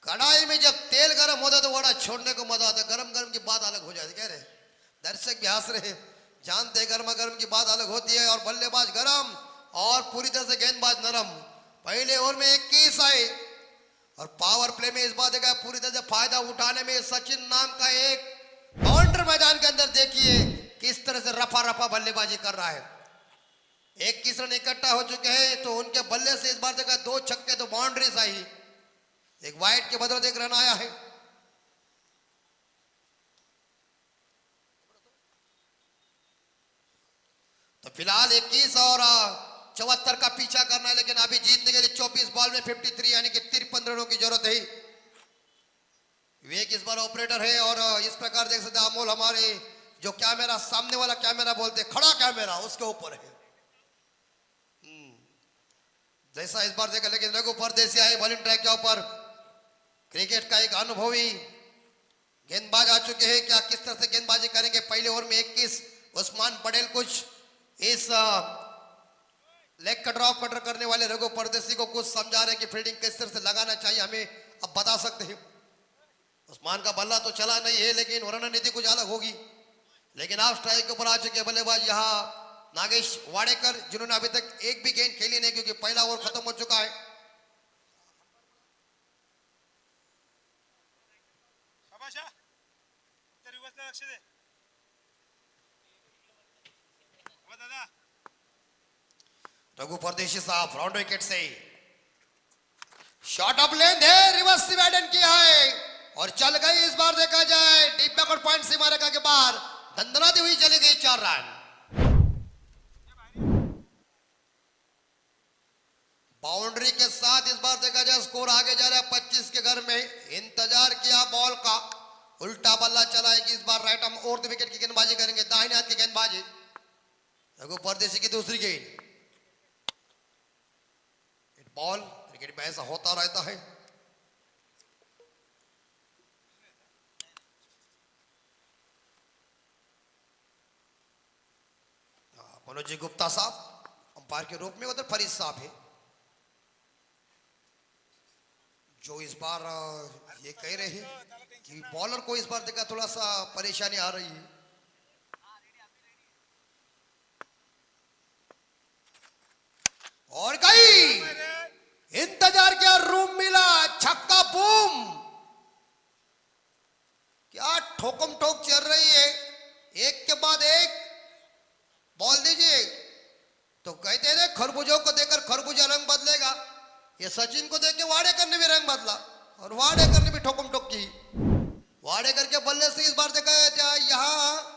कढ़ाई में जब तेल गर्म होता है तो वड़ा छोड़ने को मजा आता है, गरम गरम की बात अलग हो जाती है। कह रहे दर्शक भी हंस रहे, जानते हैं गर्मा गर्म की बात अलग होती है। और बल्लेबाज गरम और पूरी तरह से गेंदबाज नरम। पहले ओवर में 21 आए और पावर प्ले में इस बात देखा पूरी तरह से फायदा उठाने में सचिन नाम का एक बाउंड्री मैदान के अंदर देखिए किस तरह से रफा रफा बल्लेबाजी कर रहा है। 21 रन इकट्ठा हो चुके हैं, तो उनके बल्ले से इस बार देखा 2 छक्के, तो बाउंड्रीज आई, एक वाइड के बदले 1 रन आया है। तो फिलहाल 21 और 74 का पीछा करना है, लेकिन अभी जीतने के लिए 24 बॉल में 53 यानी कि 53 रनों की जरूरत है। विवेक इस बार ऑपरेटर है और इस प्रकार देख सकते अमोल हमारे जो कैमरा, सामने वाला कैमरा बोलते खड़ा कैमरा, उसके ऊपर है। जैसा इस बार देखा, लेकिन रघु परदेसी आए बॉलिंग ट्रैक के ऊपर। क्रिकेट का एक अनुभवी गेंदबाज आ चुके हैं, क्या किस तरह से गेंदबाजी करेंगे। पहले ओवर में 21 उस्मान पटेल कुछ इस लेग का ड्रॉप कटर करने वाले रघु परदेसी को कुछ समझा रहे हैं कि फील्डिंग किस तरह से लगाना चाहिए, हमें अब बता सकते हैं। उस्मान का बल्ला तो चला नहीं है, लेकिन रणनीति कुछ अलग होगी। लेकिन आप स्ट्राइक के ऊपर आ चुके बल्लेबाज यहाँ नागेश वाडेकर, जिन्होंने अभी तक एक भी गेंद खेली नहीं क्योंकि पहला ओवर खत्म हो चुका है। रघु परदेशी साहब फ्रंट विकेट से शॉट ऑफ लेंथ है, रिवर्स डिवाइडन किया है और चल गई। इस बार देखा जाए डीप बैकवर्ड पॉइंट सीमा रेखा के बाहर दंदनाती हुई चली गई 4 रन। बाउंड्री के साथ इस बार देखा जाए स्कोर आगे जा रहा है 25 के घर में। इंतजार किया बॉल का, उल्टा बल्ला चलाएगी इस बार राइट आर्म और विकेट की गेंदबाजी करेंगे, दाहिने हाथ की गेंदबाजी रघु परदेशी की दूसरी गेंद। बॉल क्रिकेट में ऐसा होता रहता है। मनोज जी गुप्ता साहब अंपायर के रूप में, उधर फरीद साहब है जो इस बार ये कह रहे हैं कि बॉलर को इस बार देखा थोड़ा सा परेशानी आ रही है। और कई इंतजार किया, रूम मिला, छक्का बूम। क्या ठोकम ठोक चल रही है, एक के बाद एक बॉल दीजिए। तो कहते हैं खरबूजों को देखकर खरबूजा रंग बदलेगा, ये सचिन को देख के वाडेकर ने भी रंग बदला और वाडेकर ने भी ठोकम ठोक की। वाडेकर के बल्ले से इस बार देखा जाए यहाँ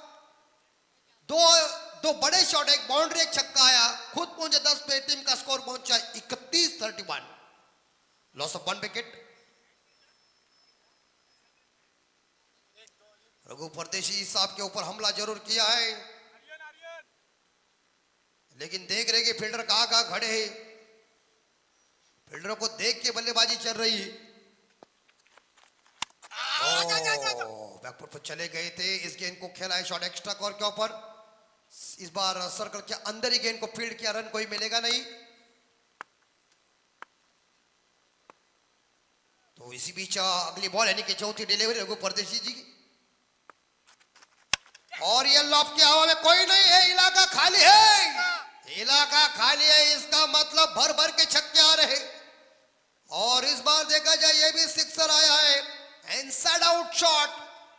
दो बड़े शॉट, एक बाउंड्री एक छक्का आया, खुद पहुंचे 10 पे, टीम का स्कोर पहुंचा 31-31, loss of 1 wicket. Raghu Pardeshi साहब के ऊपर हमला जरूर किया है, लेकिन देख रहे कि फील्डर कहां खड़े हैं, फील्डरों को देख के बल्लेबाजी चल रही है। बैकफुट पर चले गए थे, इस गेंद को खेला है शॉट एक्स्ट्रा कॉर के ऊपर। इस बार सर्कल के अंदर ही गेंद को फील्ड किया, रन कोई मिलेगा नहीं। तो इसी बीच अगली बॉल यानी कि चौथी डिलीवरी रघु परदेशी जी की, और ये लॉफ की हवा में कोई नहीं है, इलाका खाली है, इलाका खाली है, इसका मतलब भर भर के छक्के आ रहे। और इस बार देखा जाए ये भी सिक्सर आया है, इनसाइड आउट शॉट,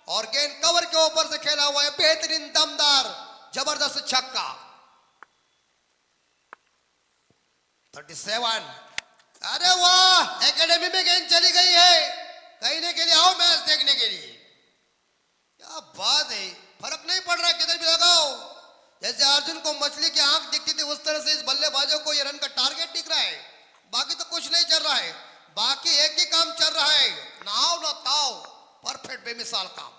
और गेंद कवर के ऊपर से खेला हुआ है, बेहतरीन दमदार जबरदस्त छक्का। 37, अरे वाह, एकेडमी में गेंद चली गई है, कहने के लिए आओ मैच देखने के लिए। क्या बात है, फर्क नहीं पड़ रहा किधर भी लगाओ। जैसे अर्जुन को मछली की आंख दिखती थी उस तरह से इस बल्लेबाजों को ये रन का टारगेट दिख रहा है, बाकी तो कुछ नहीं चल रहा है। बाकी एक ही काम चल रहा है, नाव ना ताव, परफेक्ट बेमिसाल काम।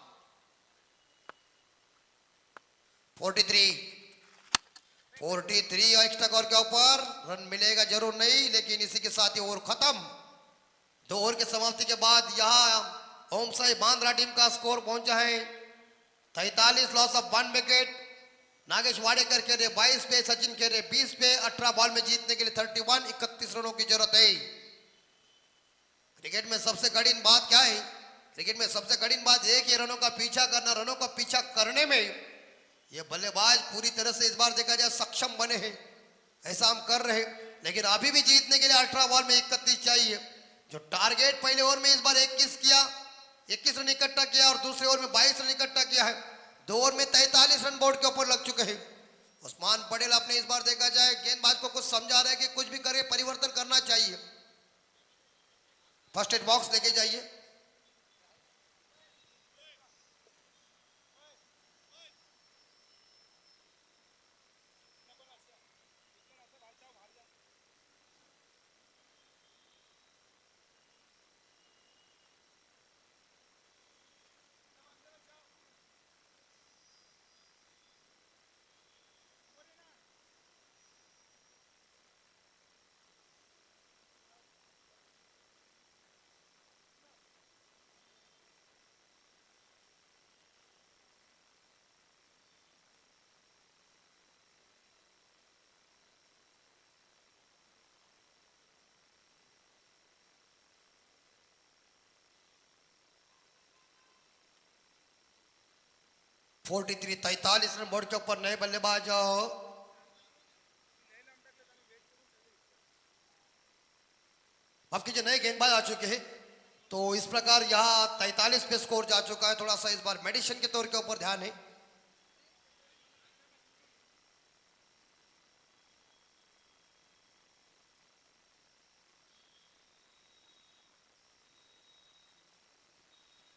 43 और एक्स्ट्रा कॉर के ऊपर रन मिलेगा जरूर नहीं, लेकिन इसी के साथ ही ओवर खत्म। 2 ओवर की समाप्ति के बाद यहाँ ओम साई बांद्रा टीम का स्कोर पहुंचा है 43, loss of 1 wicket. Nagesh Wadekar कह रहे 22 पे, सचिन कह रहे 20 पे, 18 बॉल में जीतने के लिए 31 रनों की जरूरत है। क्रिकेट में सबसे कठिन बात क्या है, क्रिकेट में सबसे कठिन बात एक ही रनों का पीछा करना। रनों का पीछा करने में ये बल्लेबाज पूरी तरह से इस बार देखा जाए सक्षम बने हैं, ऐसा हम कर रहे हैं, लेकिन अभी भी जीतने के लिए 18 बॉल में 31 चाहिए। जो टारगेट पहले ओवर में इस बार 21 रन इकट्ठा किया और दूसरे ओवर में 22 रन इकट्ठा किया है। 2 ओवर में 43 रन बोर्ड के ऊपर लग चुके हैं। उस्मान पटेल अपने इस बार देखा जाए गेंदबाज को कुछ समझा रहे हैं कि कुछ भी करके परिवर्तन करना चाहिए। फर्स्ट एड बॉक्स लेके जाइए। फोर्टी 43 रन बोर्ड के ऊपर नए बल्लेबाज माफ कीजिए नए गेंदबाज आ चुके हैं। तो इस प्रकार यहाँ 43 पे स्कोर जा चुका है। थोड़ा सा इस बार मेडिसिन के तौर के ऊपर ध्यान है।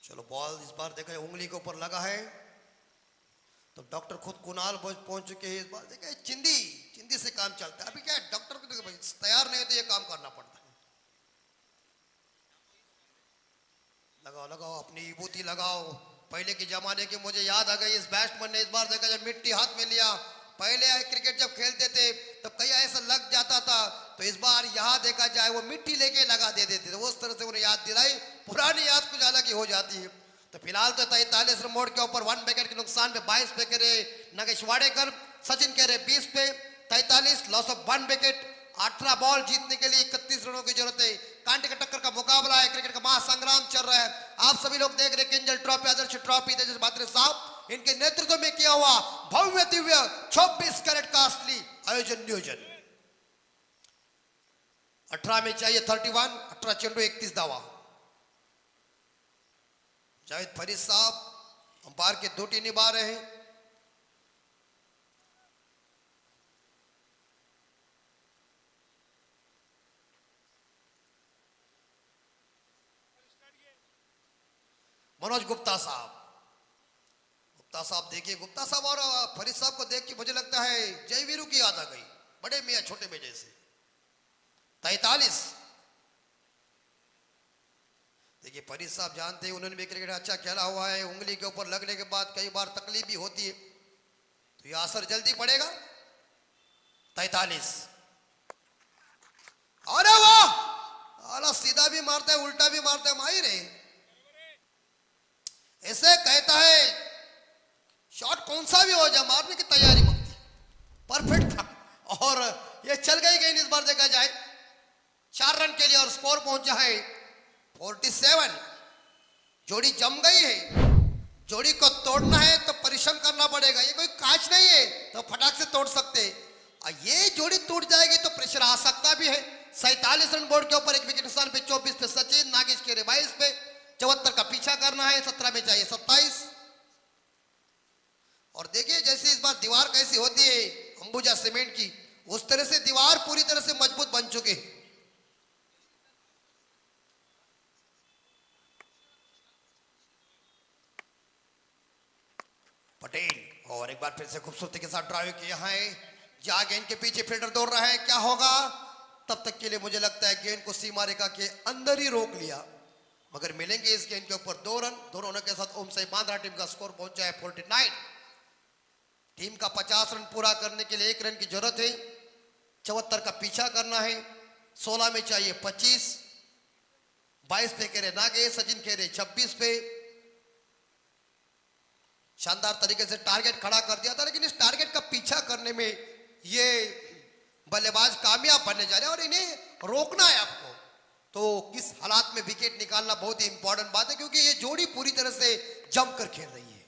चलो बॉल इस बार देखा उंगली के ऊपर लगा है। तो डॉक्टर खुद कुणाल पहुंच चुके हैं इस बार। देखिए चिंदी चिंदी से काम चलता है। अभी क्या है, डॉक्टर को देखो भाई तैयार नहीं है तो ये काम करना पड़ता है। लगाओ लगाओ अपनी विभूति लगाओ। पहले के जमाने की मुझे याद आ गई, इस बैट्समैन ने इस बार देखा जब मिट्टी हाथ में लिया, पहले क्रिकेट जब खेलते थे तब कहीं ऐसा लग जाता था, तो इस बार यहाँ देखा जाए वो मिट्टी लेके लगा दे देते थे। उस तरह से उन्हें याद दिलाई, पुरानी याद कुछ अलग ही हो जाती है। तो फिलहाल तो 43 रन मोड़ के ऊपर 1 विकेट के नुकसान पे 22 पे करे नागेश वाडेकर, सचिन कह रहे 20 पे 43, लॉस ऑफ 1 विकेट। 18 बॉल जीतने के लिए 31 रनों की जरूरत है। कांटे का टक्कर का मुकाबला है, क्रिकेट का महासंग्राम चल रहा है। आप सभी लोग देख रहे किंजल ट्रॉफी, आदर्श ट्रॉफी तेजस मात्रे साहब इनके नेतृत्व में किया हुआ भव्य दिव्य 24 कैरेट का असली आयोजन नियोजन। 18 में चाहिए 31, 18 चेंडू 31 दावा। जावेद फरीद साहब अंपायर की ड्यूटी निभा रहे हैं। मनोज गुप्ता साहब देखिए, गुप्ता साहब और फरीद साहब को देख के मुझे लगता है जय वीरू की याद आ गई, बड़े मियाँ छोटे में जैसे। 43 देखिए फरीद साहब जानते हैं, उन्होंने भी क्रिकेट अच्छा खेला हुआ है। उंगली के ऊपर लगने के बाद कई बार तकलीफ भी होती है, तो यह असर जल्दी पड़ेगा। 43 अरे वाह, अला सीधा भी मारता है उल्टा भी मारता है, माहिर है। ऐसे कहता है शॉट कौन सा भी हो जाए मारने की तैयारी बनती, परफेक्ट था। और ये चल गई गेंद इस बार देखा जाए 4 रन के लिए, और स्कोर पहुंचा है 47। जोड़ी जम गई है, जोड़ी को तोड़ना है तो परिश्रम करना पड़ेगा। ये कोई कांच नहीं है तो फटाक से तोड़ सकते, और ये जोड़ी टूट जाएगी तो प्रेशर आ सकता भी है। 47 रन बोर्ड के ऊपर 1 विकेट नुकसान पे 24 पे सचिन, नागेश के 22 पे 74 का पीछा करना है। 17 में चाहिए 27। और देखिए जैसे इस बार दीवार कैसी होती है अंबुजा सीमेंट की, उस तरह से दीवार पूरी तरह से मजबूत बन चुके हैं। पटेल और एक बार फिर से खूबसूरती के साथ ड्राइव किया है, जहां गेंद के पीछे फील्डर दौड़ रहा है, क्या होगा? तब तक के लिए मुझे लगता है गेंद को सीमा रेखा के अंदर ही रोक लिया, मगर मिलेंगे इस गेंद के ऊपर 2 रन। दोनों रनों के साथ ओम साई बांद्रा टीम का स्कोर पहुंचा है 49। टीम का 50 रन पूरा करने के लिए 1 रन की जरूरत है। 74 का पीछा करना है। 16 में चाहिए 25। 22 पे कह रहे नागेश, सचिन कह रहे 26 पे। शानदार तरीके से टारगेट खड़ा कर दिया था, लेकिन इस टारगेट का पीछा करने में ये बल्लेबाज कामयाब बनने जा रहे हैं, और इन्हें रोकना है आपको। तो किस हालात में विकेट निकालना बहुत ही इंपॉर्टेंट बात है, क्योंकि ये जोड़ी पूरी तरह से जमकर खेल रही है।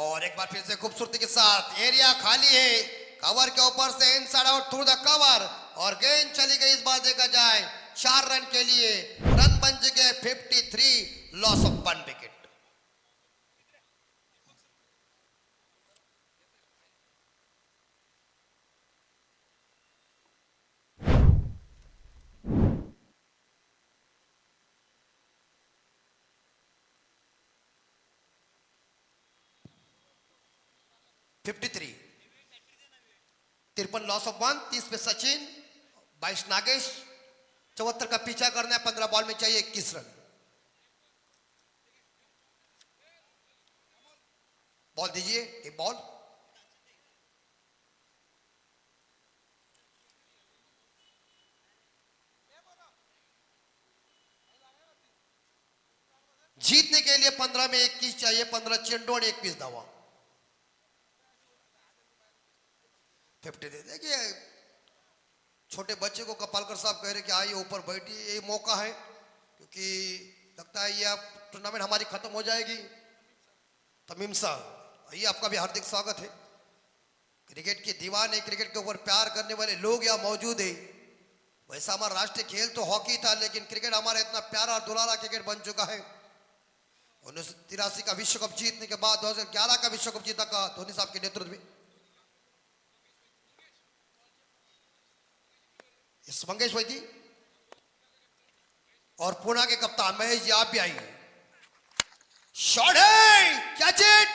और एक बार फिर से खूबसूरती के साथ एरिया खाली है, कवर के ऊपर से inside out through the cover, और गेंद चली गई। इस बार देखा जाए 4 रन के लिए रन बन चुके 53, loss of 1 wicket. (53) 53 loss of 1। 30 पे सचिन, 22 नागेश, 74 का पीछा करना है। 15 बॉल में चाहिए 21 रन। बॉल दीजिए, एक बॉल। जीतने के लिए 15 में 21 चाहिए। 15 चेंडू और 21 धावा। 50 दे देखिए, छोटे बच्चे को कपालकर साहब कह रहे कि आइए ऊपर बैठिए, ये मौका है, क्योंकि लगता है ये आप टूर्नामेंट हमारी खत्म हो जाएगी। तमीम साहब आइए, आपका भी हार्दिक स्वागत है। क्रिकेट के दीवाने, क्रिकेट के ऊपर प्यार करने वाले लोग यहाँ मौजूद है। वैसा हमारा राष्ट्रीय खेल तो हॉकी था, लेकिन क्रिकेट हमारा इतना प्यारा और दुलारा क्रिकेट बन चुका है। 1983 का विश्व कप जीतने के बाद 2011 का विश्व कप जीता का धोनी साहब के नेतृत्व में। मंगेश भाई जी और पुणे के कप्तान महेश जी, आप भी आइए। शॉट है, कैच इट,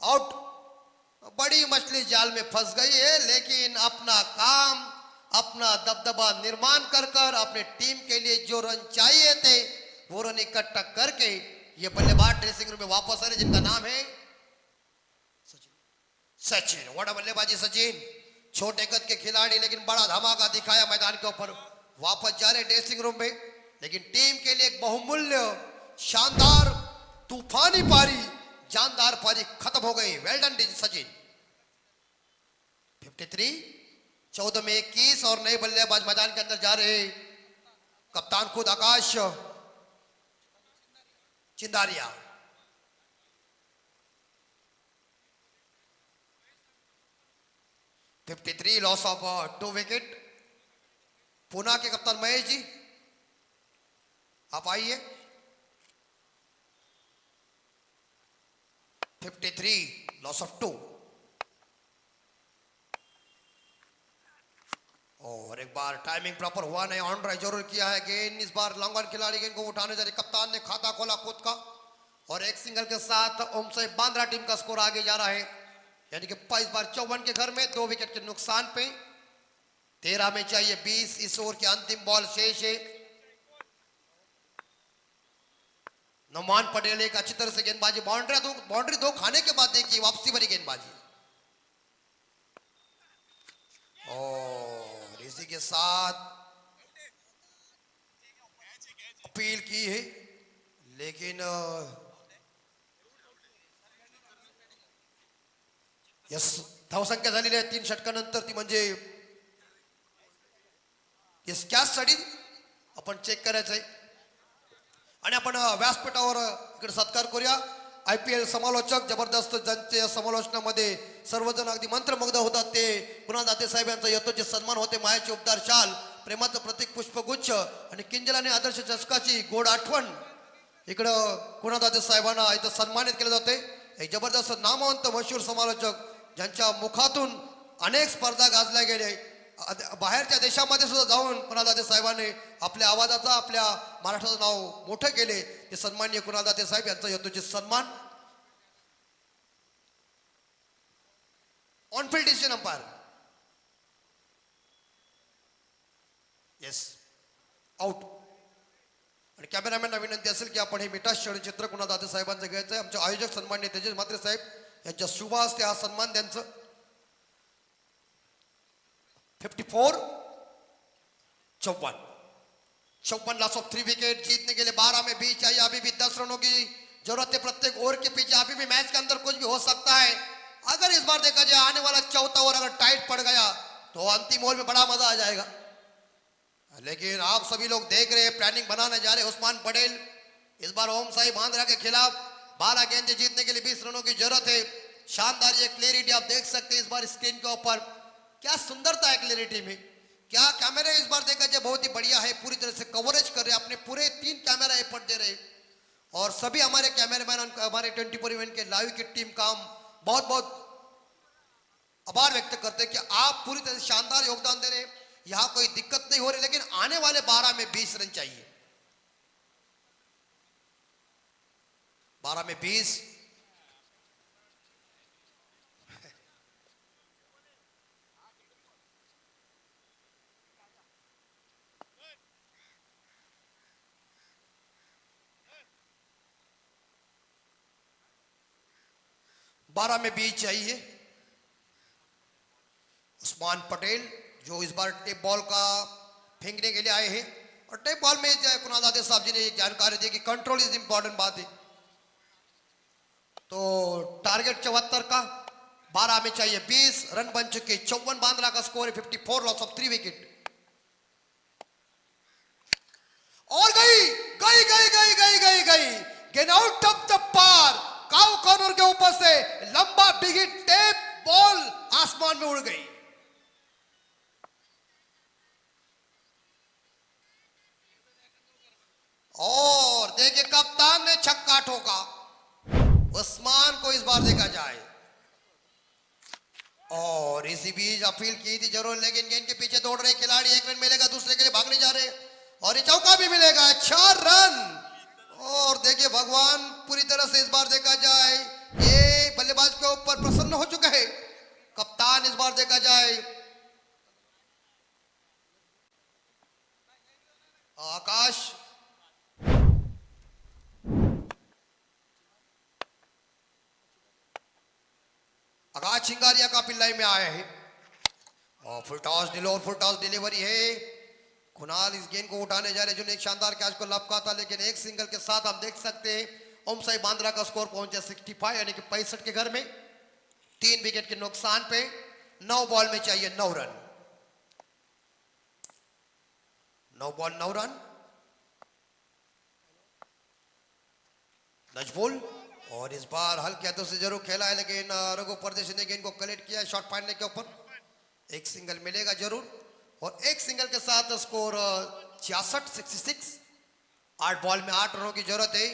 आउट। बड़ी मछली जाल में फंस गई है, लेकिन अपना काम, अपना दबदबा निर्माण कर कर अपने टीम के लिए जो रन चाहिए थे वो रन इकट्ठा करके ये बल्लेबाज ड्रेसिंग रूम में वापस आ रहे, जिनका नाम है सचिन। वड़ा बल्लेबाजी सचिन, छोटे कद के खिलाड़ी, लेकिन बड़ा धमाका दिखाया मैदान के ऊपर। वापस जा रहे ड्रेसिंग रूम में, लेकिन टीम के लिए एक बहुमूल्य शानदार तूफानी पारी, जानदार पारी खत्म हो गई। वेल डन सचिन। 53, 14 में 21 और नए बल्लेबाज मैदान के अंदर जा रहे, कप्तान खुद आकाश चिंदारिया। (53) लॉस ऑफ 2 विकेट। पुणे के कप्तान महेश जी आप आइए। 53 लॉस ऑफ 2। और एक बार टाइमिंग प्रॉपर हुआ नहीं, ऑन ड्राइव जरूर किया है। गेंद इस बार लॉन्ग ऑन खिलाड़ी गेंद को उठाने जा रहे, कप्तान ने खाता खोला खुद का और एक सिंगल के साथ ओम साहेब बांद्रा टीम का स्कोर आगे जा रहा है, यानी कि इस बार 54 के घर में 2 विकेट के नुकसान पे। 13 में चाहिए 20, इस ओवर की अंतिम बॉल शेष है। नुमान पटेल एक अच्छी तरह से गेंदबाजी, बाउंड्री दो खाने के बाद देखिए वापसी भरी गेंदबाजी। और इसी के साथ अपील की है, लेकिन यस धावसंख्या झालेली आहे 3 षटकानंतर, ती म्हणजे यस कॅच साठी आपण चेक करायचंय। आणि आपण व्यासपीठावर इकडे सत्कार करूया। IPL समालोचक जबरदस्त, ज्यांच्या समालोचनामध्ये सर्वजण अगदी मंत्रमुग्ध होतात, ते कुणाल दाते साहेब यांचा यथोचित सन्मान होते। मायाचे उपदार शाल, प्रेमाचं प्रतीक पुष्पगुच्छ आणि किंजल आणि आदर्श चषकाची गोड आठवण इकडं कुणाल दाते साहेबांना इथं सन्मानित केले जाते। एक जबरदस्त नामवंत मशहूर समालोचक, ज्यांच्या मुखातून अनेक स्पर्धा गाजल्या गेले, बाहेरच्या देशामध्ये सुद्धा जाऊन कुणाल दाते साहेबांनी आपल्या आवाजाचा, आपल्या महाराष्ट्राचं नाव मोठं केले, ते सन्माननीय कुणाल दाते साहेब यांचा यथोचित सन्मान। On field decision umpire, yes out. आणि कॅमेरामॅनला विनंती असेल की आपण हे मिठा क्षणचित्र कुणाल दाते साहेबांचं घ्यायचं आहे। आमचे आयोजक सन्माननीय तेजस म्हात्रे साहेब यांच्या शुभ हस्ते हा सन्मान त्यांचं। 54 54 लॉस ऑफ 3 विकेट। जीतने के लिए 12 में 20 चाहिए, अभी भी 10 रनों की जरूरत है प्रत्येक ओवर के पीछे। अभी भी मैच के अंदर कुछ भी हो सकता है। अगर इस बार देखा जाए आने वाला चौथा ओवर अगर टाइट पड़ गया तो अंतिम ओवर में बड़ा मजा आ जाएगा। लेकिन आप सभी लोग देख रहे हैं, प्लानिंग बनाने जा रहे उस्मान पटेल। इस बार ओम साई बांद्रा के खिलाफ 12 गेंदें जीतने के लिए 20 रनों की जरूरत है। शानदार ये क्लियरिटी आप देख सकते हैं इस बार स्क्रीन के ऊपर, क्या सुंदरता है क्लियरिटी में। क्या कैमरे इस बार देखा जाए बहुत ही बढ़िया है, पूरी तरह से कवरेज कर रहे हैं, अपने पूरे 3 कैमरा एफर्ट दे रहे। और सभी हमारे कैमरामैन, हमारे 24 इवेंट के लाइव की टीम का बहुत बहुत आभार व्यक्त करते हैं कि आप पूरी तरह से शानदार योगदान दे रहे। यहां कोई दिक्कत नहीं हो रही, लेकिन आने वाले 12 में 20 रन चाहिए। 12 में 20। बारह में 20 चाहिए। उस्मान पटेल जो इस बार टेप बॉल का फेंकने के लिए आए हैं, और टेप बॉल में कुणाल दाते साहब जी ने एक जानकारी दी कि कंट्रोल इज इंपॉर्टेंट बात है। तो टारगेट 74 का, 12 में चाहिए 20 रन बन चुके। 54 बांद्रा का स्कोर है। 54 लॉस ऑफ 3 विकेट। और गई गई गई गई गई गई गई गेट आउट ऑफ द पार। काउ कॉर्नर के ऊपर से लंबा बिगी टेप बॉल आसमान में उड़ गई। और देखिए कप्तान ने छक्का ठोका। उस्मान को इस बार देखा जाए। और इसी बीच अपील की थी जरूर, लेकिन गेंद के पीछे दौड़ रहे खिलाड़ी, एक रन मिलेगा दूसरे के लिए भागने जा रहे, और ये चौका भी मिलेगा। 4 रन। और देखिए भगवान भगवान पूरी तरह से इस बार देखा जाए ये बल्लेबाज के ऊपर प्रसन्न हो चुका है। कप्तान इस बार देखा जाए आकाश आकाश चिंगारिया का पिल्लाई में आया है और फुल टॉस डिलो और फुल टॉस डिलीवरी है। कुणाल इस गेंद को उठाने जा रहे जिन्होंने एक शानदार कैच को लपका था, लेकिन एक सिंगल के साथ हम देख सकते हैं ओम साई बांद्रा का स्कोर पहुंचे 65 यानी कि 65 के घर में। 3 विकेट के नुकसान पे 9 बॉल में चाहिए 9 रन। 9 ball 9 run. नजबुल और इस बार हल्के हाथों से जरूर खेला है, लेकिन रघु परदेशी ने गेंद को कलेक्ट किया शॉट पाने के ऊपर। एक सिंगल मिलेगा जरूर और एक सिंगल के साथ स्कोर 66। 8 बॉल में 8 रनों की जरूरत है।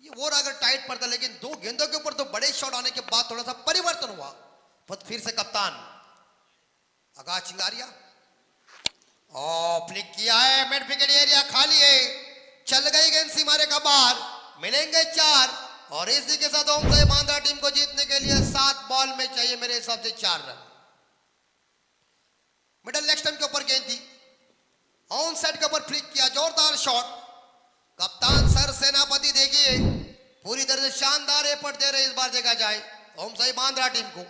ये और अगर टाइट पड़ता, लेकिन 2 गेंदों के ऊपर तो बड़े शॉट आने के बाद थोड़ा सा परिवर्तन हुआ। फिर से कप्तान आकाश चिंगारिया और फ्लिक किया है, मिड विकेट एरिया खाली है, चल गई गेंद सीमारे का बाहर, मिलेंगे 4 और इसी के साथ ओम साई बांद्रा टीम को जीतने के लिए 7 बॉल में चाहिए मेरे हिसाब से 4 रन। मिडल लेग स्टंप के ऊपर गेंद थी, ऑन साइड के ऊपर फ्लिक किया, जोरदार शॉट। कप्तान सर सेनापति देखिए पूरी तरह से शानदार एफर्ट दे रहे इस बार देखा जाए ओम साई बांद्रा टीम को।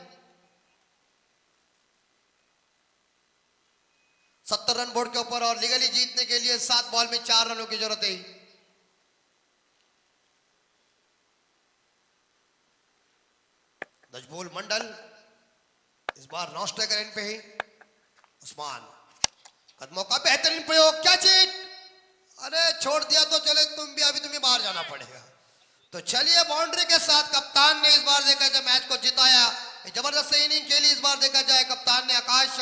70 रन बोर्ड के ऊपर और लीगली जीतने के लिए 7 बॉल में 4 रनों की जरूरत है। नजबुल मंडल इस बार नॉन स्ट्राइकर एंड पे है। उस्मान कदमों का बेहतरीन प्रयोग, क्या चीट, अरे छोड़ दिया तो चले, तुम भी अभी तुम्हें बाहर जाना पड़ेगा। तो चलिए बाउंड्री के साथ कप्तान ने इस बार देखा जाए मैच को जिताया। जबरदस्त इनिंग खेली इस बार देखा जाए कप्तान ने आकाश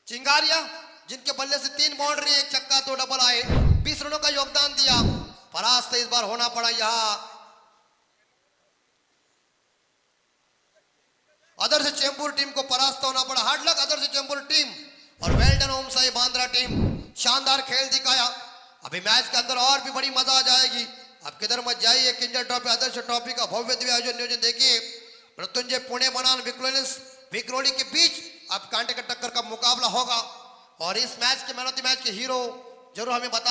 चिंगारिया, जिनके बल्ले से 3 बाउंड्री 1 छक्का 2 डबल आए, 20 रनों का योगदान दिया। परास्त इस बार होना पड़ा यहाँ आदर्श चेंबूर टीम को परास्त होना पड़ा। हार्ड लक आदर्श चेंबूर टीम और वेल डन ओम साई बांद्रा टीम, शानदार खेल दिखाया। अभी मैच के अंदर और भी बड़ी मजा आ जाएगी। अब किधर मत जाइए, किंजल ट्रॉफी आदर्श ट्रॉफी का भव्य दिव्य आयोजन नियोजन देखिए। मृत्युंजय पुणे बनान विक्रोली के बीच अब कांटे का टक्कर का मुकाबला होगा और इस मैच के मैन ऑफ द मैच के हीरो जरूर हमें बताएं।